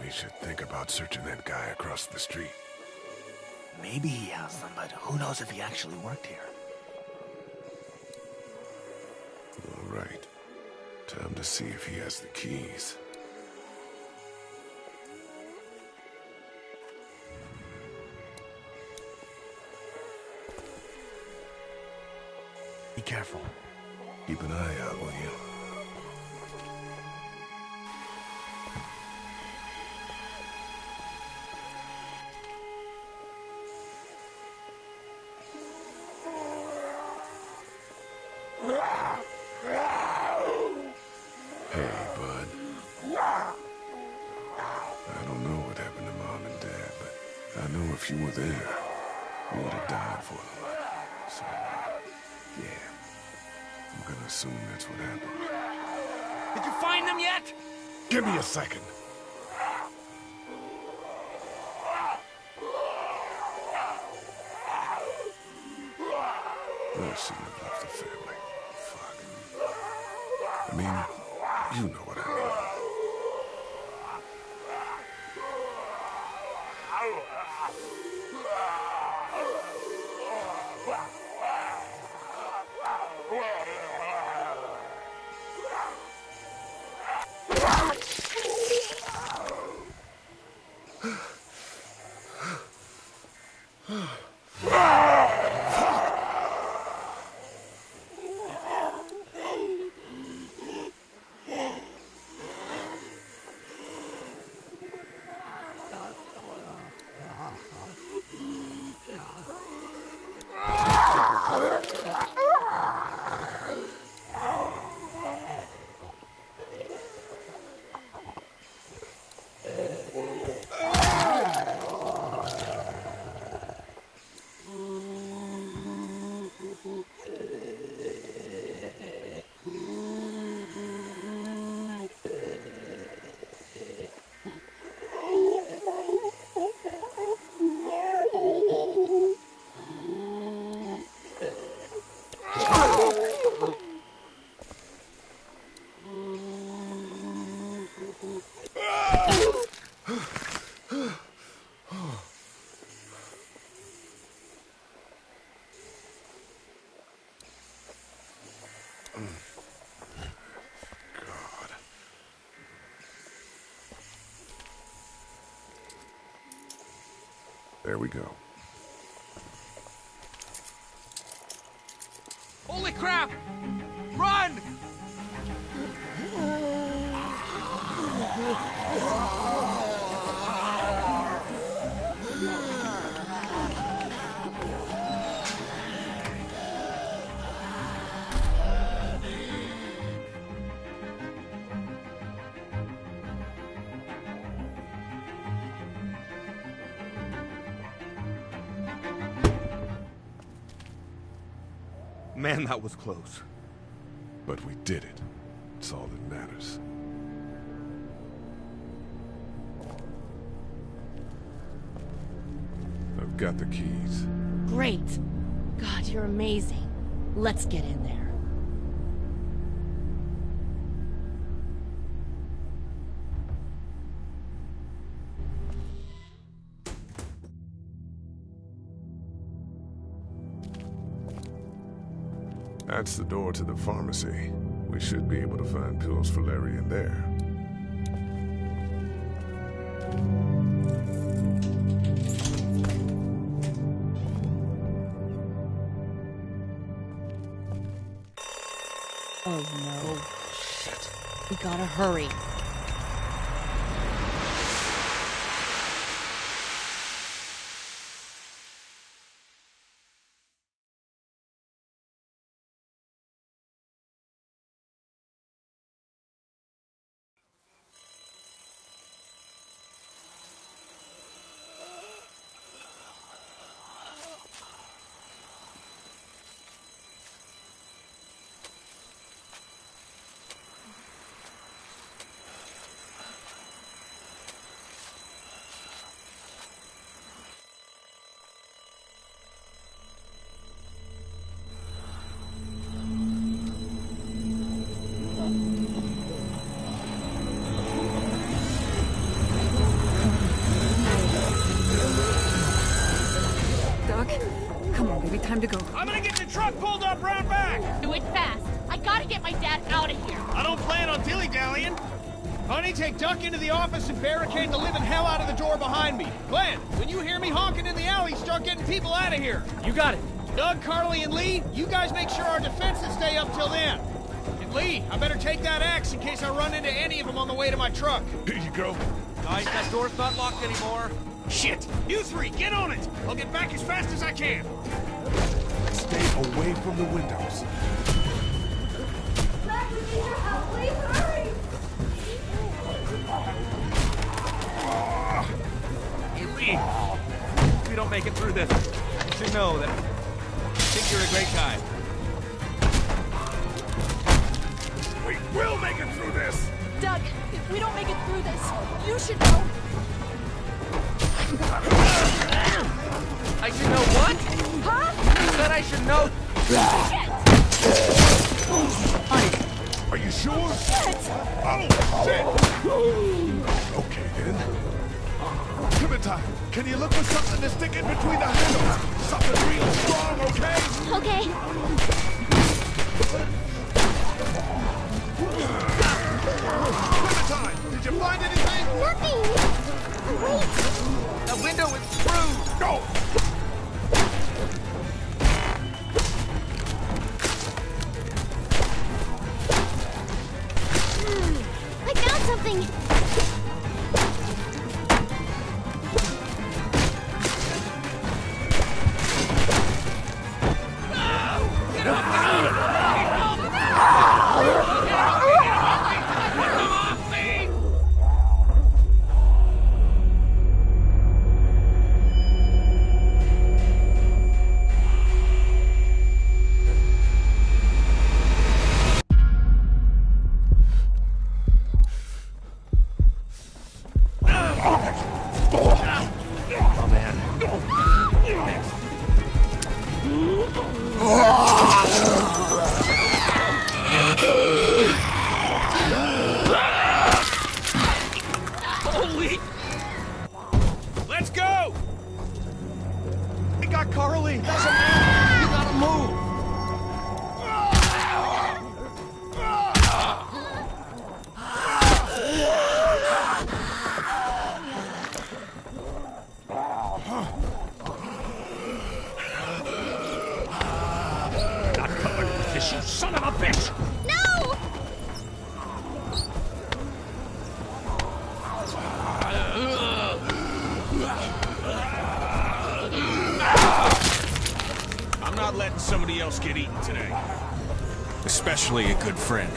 We should think about searching that guy across the street. Maybe he has them, but who knows if he actually worked here. All right. Time to see if he has the keys. Be careful. Keep an eye out, will you? Hey, bud. I don't know what happened to Mom and Dad, but I know if you were there, you would have died for them. So, yeah. I'm gonna assume that's what happened. Did you find them yet? Give me a second. I shouldn't have left the family. Fuck. I mean, you know what I mean. There we go. Holy crap! Run! Man, that was close. But we did it. It's all that matters. I've got the keys. Great. God, you're amazing. Let's get in there. That's the door to the pharmacy. We should be able to find pills for Larry in there. Oh no. Shit. We gotta hurry. Maybe time to go. I'm gonna get the truck pulled up round back! Do it fast. I gotta get my dad out of here. I don't plan on dilly-dallying. Honey, take Duck into the office and barricade the living hell out of the door behind me. Glenn, when you hear me honking in the alley, start getting people out of here. You got it. Doug, Carly, and Lee, you guys make sure our defenses stay up till then. And Lee, I better take that axe in case I run into any of them on the way to my truck. Here you go. Guys, that door's not locked anymore. Shit! You three, get on it! I'll get back as fast as I can. Stay away from the windows. Mac, we need your help. Please hurry. Hey, Lee. If we don't make it through this, you should know that I think you're a great guy. We will make it through this! Doug, if we don't make it through this, you should know. I should know what? Huh? You said I should know. Honey, are you sure? Shit! Oh, shit! Okay, then. Clementine, can you look for something to stick in between the handles? Something real strong, okay? Okay. Clementine, did you find anything? Nothing. Wait. The window is screwed. Go! I found something. Holy! Let's go! We got Carly. Doesn't matter. You gotta move. Not covered with this, you son of a bitch! No! I'm not letting somebody else get eaten today. Especially a good friend.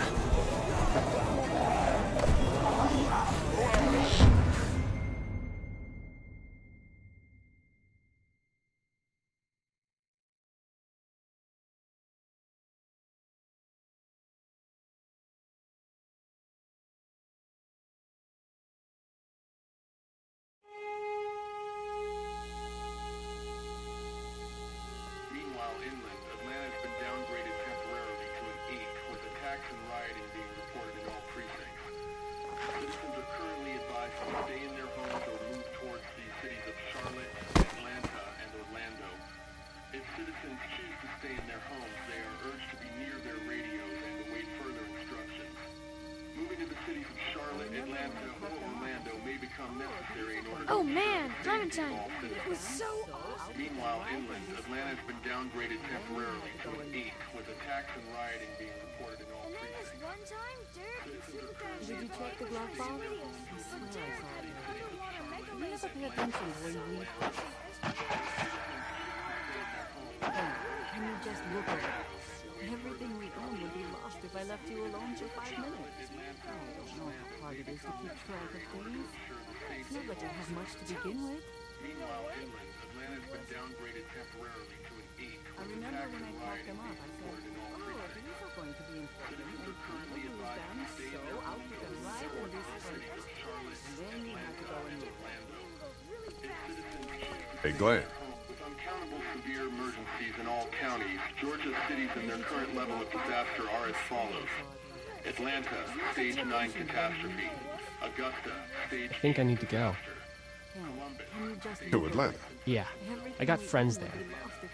Meanwhile, inland, Atlanta has been downgraded temporarily to an 8, with attacks and rioting being reported in all precincts. Citizens are currently advised to stay in their homes or move towards the cities of Charlotte, Atlanta, and Orlando. If citizens choose to stay in their homes, they are urged to be near their radios and await further instructions. Moving to the cities of Charlotte, Atlanta, or Orlando may become necessary in order to Oh man, Clementine. it was so awesome. Meanwhile, inland, Atlanta has been downgraded temporarily to an 8, with attacks and rioting being reported in all precincts. One time, Derek and Supercrash. Did you check the glove box? I swear I saw it. You never pay attention when you leave. Hey, can you just look at it? Everything we own would be lost if I left you alone for 5 minutes. I don't know how hard it is to keep track of things. It's not like I have much to begin with. Meanwhile, inland, Atlanta has been downgraded temporarily to an 8, I remember when I packed them up, I said, oh, these are going to be important. And people use them, so out with them right in this place. And then you have to go and look. Hey, Glenn. With uncountable severe emergencies in all counties, Georgia's cities and their current level of disaster are as follows. Atlanta, Stage 9 catastrophe. Augusta, Stage I think I need to go. To Atlanta? Yeah, I got friends there.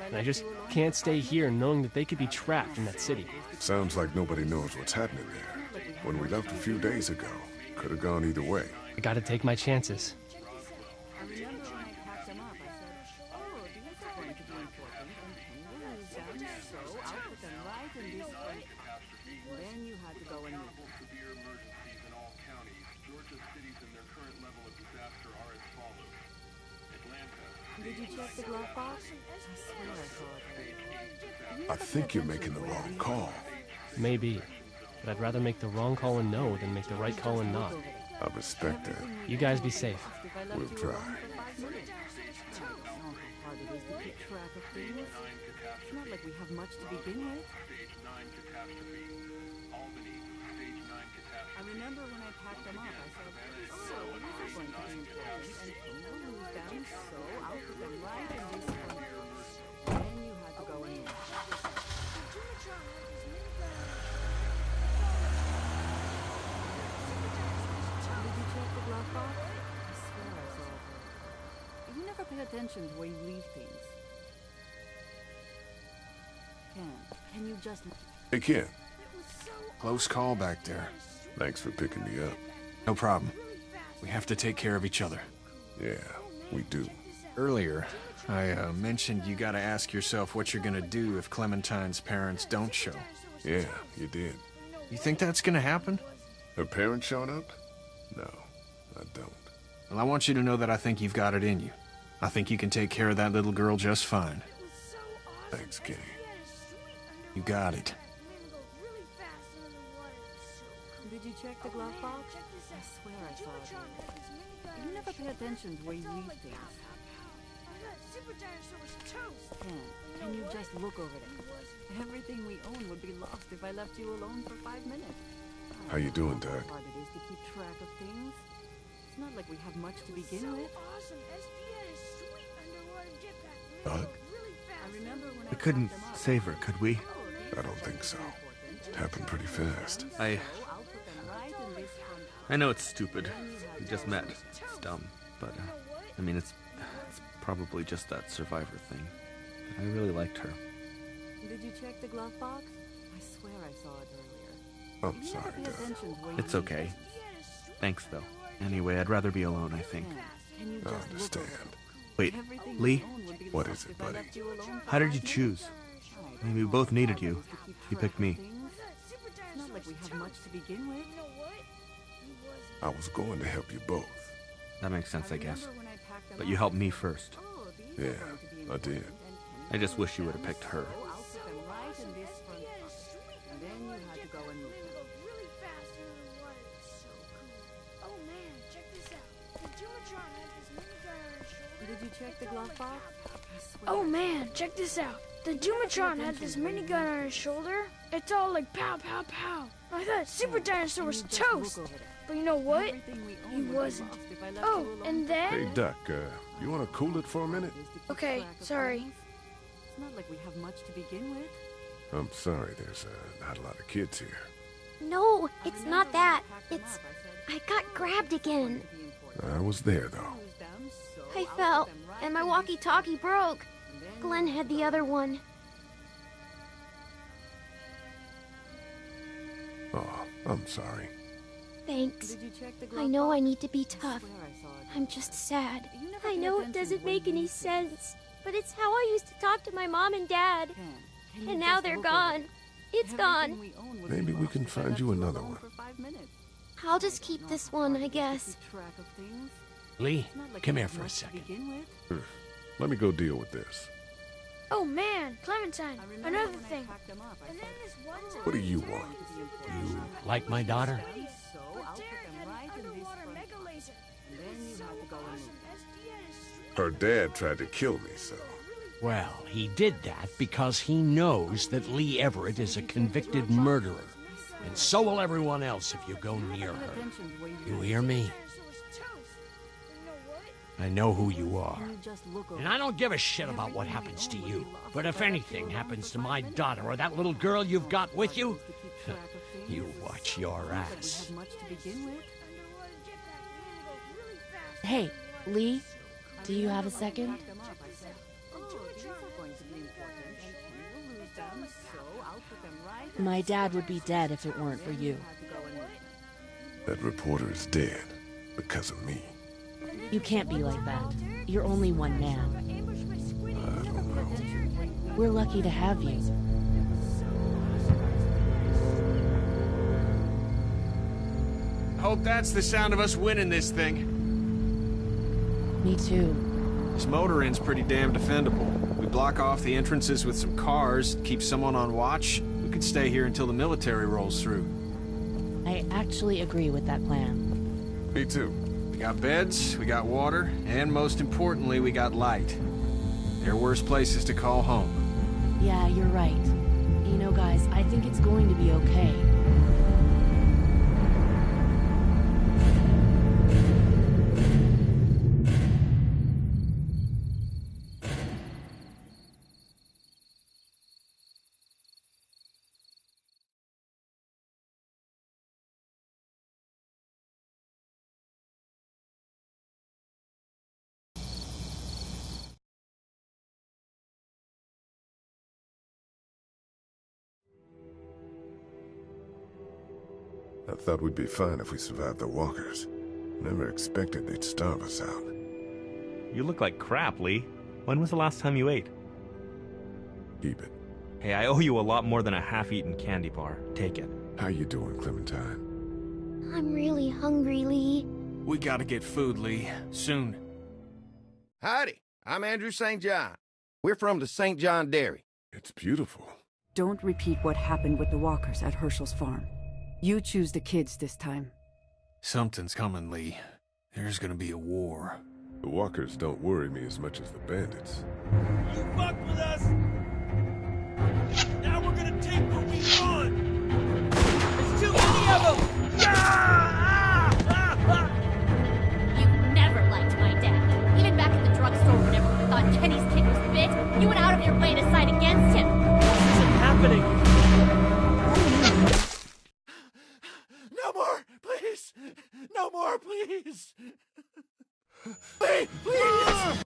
And I just can't stay here knowing that they could be trapped in that city. Sounds like nobody knows what's happening there. When we left a few days ago, could have gone either way. I gotta take my chances. Did you check the glove box? I swear I saw it. I think you're making the wrong call. Maybe. But I'd rather make the wrong call and no than make the right call and not. I respect that. You guys be safe. We'll try. It's not like we have much to begin with. I remember when I packed them up, I said, oh, this is going to be important, and King will lose them, so I'll put them right in this one. Then you had to go in. Did you check the glove box? I swear I saw it. You never pay attention to where you leave things. Can you just... Hey, Ken. Close call back there. Thanks for picking me up. No problem. We have to take care of each other. Yeah, we do. Earlier, I mentioned you gotta ask yourself what you're gonna do if Clementine's parents don't show. Yeah, you did. You think that's gonna happen? Her parents showing up? No, I don't. Well, I want you to know that I think you've got it in you. I think you can take care of that little girl just fine. Thanks, Kenny. You got it. Did you check the glove box? I swear I saw it. You never pay attention to where you leave things. Can you just look over there? Everything we own would be lost if I left you alone for 5 minutes. How you doing, Doug? How hard it is to keep track of things. It's not like we have much to begin with. Doug? We couldn't save her, could we? I don't think so. It happened pretty fast. I know it's stupid. We just met. It's dumb. But, I mean, it's probably just that survivor thing. But I really liked her. Did you check the glove box? I swear I saw it earlier. I'm sorry, Doug. It's okay. Thanks, though. Anyway, I'd rather be alone, I think. I understand. Wait, Lee? What is it, buddy? How did you choose? I mean, we both needed you. You picked me. It's not like we have much to begin with. I was going to help you both. That makes sense, I guess. But you helped me first. Yeah, I did. I just wish you would have picked her. Did you check the glove box? Oh man, check this out. The Doomatron had this minigun on his shoulder. It's all like pow, pow, pow. I thought Super Dinosaur was toast. But you know what? He wasn't. Oh, and then... Hey, Duck, you want to cool it for a minute? Okay, sorry. It's not like we have much to begin with. I'm sorry, there's not a lot of kids here. No, it's not that. It's... I got grabbed again. I was there, though. I fell, and my walkie-talkie broke. Glenn had the other one. Oh, I'm sorry. Thanks. I know I need to be tough. I'm just sad. I know it doesn't make any sense, but it's how I used to talk to my mom and dad. And now they're gone. It's gone. Maybe we can find you another one. I'll just keep this one, I guess. Lee, come here for a second. Let me go deal with this. Oh man, Clementine, another thing. And then this one time... What do you want? You like my daughter? Her dad tried to kill me, so... Well, he did that because he knows that Lee Everett is a convicted murderer. And so will everyone else if you go near her. You hear me? I know who you are. And I don't give a shit about what happens to you. But if anything happens to my daughter or that little girl you've got with you, you watch your ass. Hey, Lee, Do you have a second? My dad would be dead if it weren't for you. That reporter is dead because of me. You can't be like that. You're only one man. I don't know. We're lucky to have you. Hope that's the sound of us winning this thing. Me too. This motor inn's pretty damn defendable. We block off the entrances with some cars, keep someone on watch. We could stay here until the military rolls through. I actually agree with that plan. Me too. We got beds, we got water, and most importantly, we got light. There are worse places to call home. Yeah, you're right. You know, guys, I think it's going to be okay. I thought we'd be fine if we survived the walkers. Never expected they'd starve us out. You look like crap, Lee. When was the last time you ate? Keep it. Hey, I owe you a lot more than a half-eaten candy bar. Take it. How you doing, Clementine? I'm really hungry, Lee. We gotta get food, Lee. Soon. Howdy, I'm Andrew St. John. We're from the St. John Dairy. It's beautiful. Don't repeat what happened with the walkers at Herschel's farm. You choose the kids this time. Something's coming, Lee. There's gonna be a war. The walkers don't worry me as much as the bandits. You fucked with us! Now we're gonna take what we want! There's too many of them! You never liked my dad. Even back at the drugstore whenever you thought Kenny's kid was bit, you went out of your way to side against him. This isn't happening! No more, please! No more, please! Please! Please!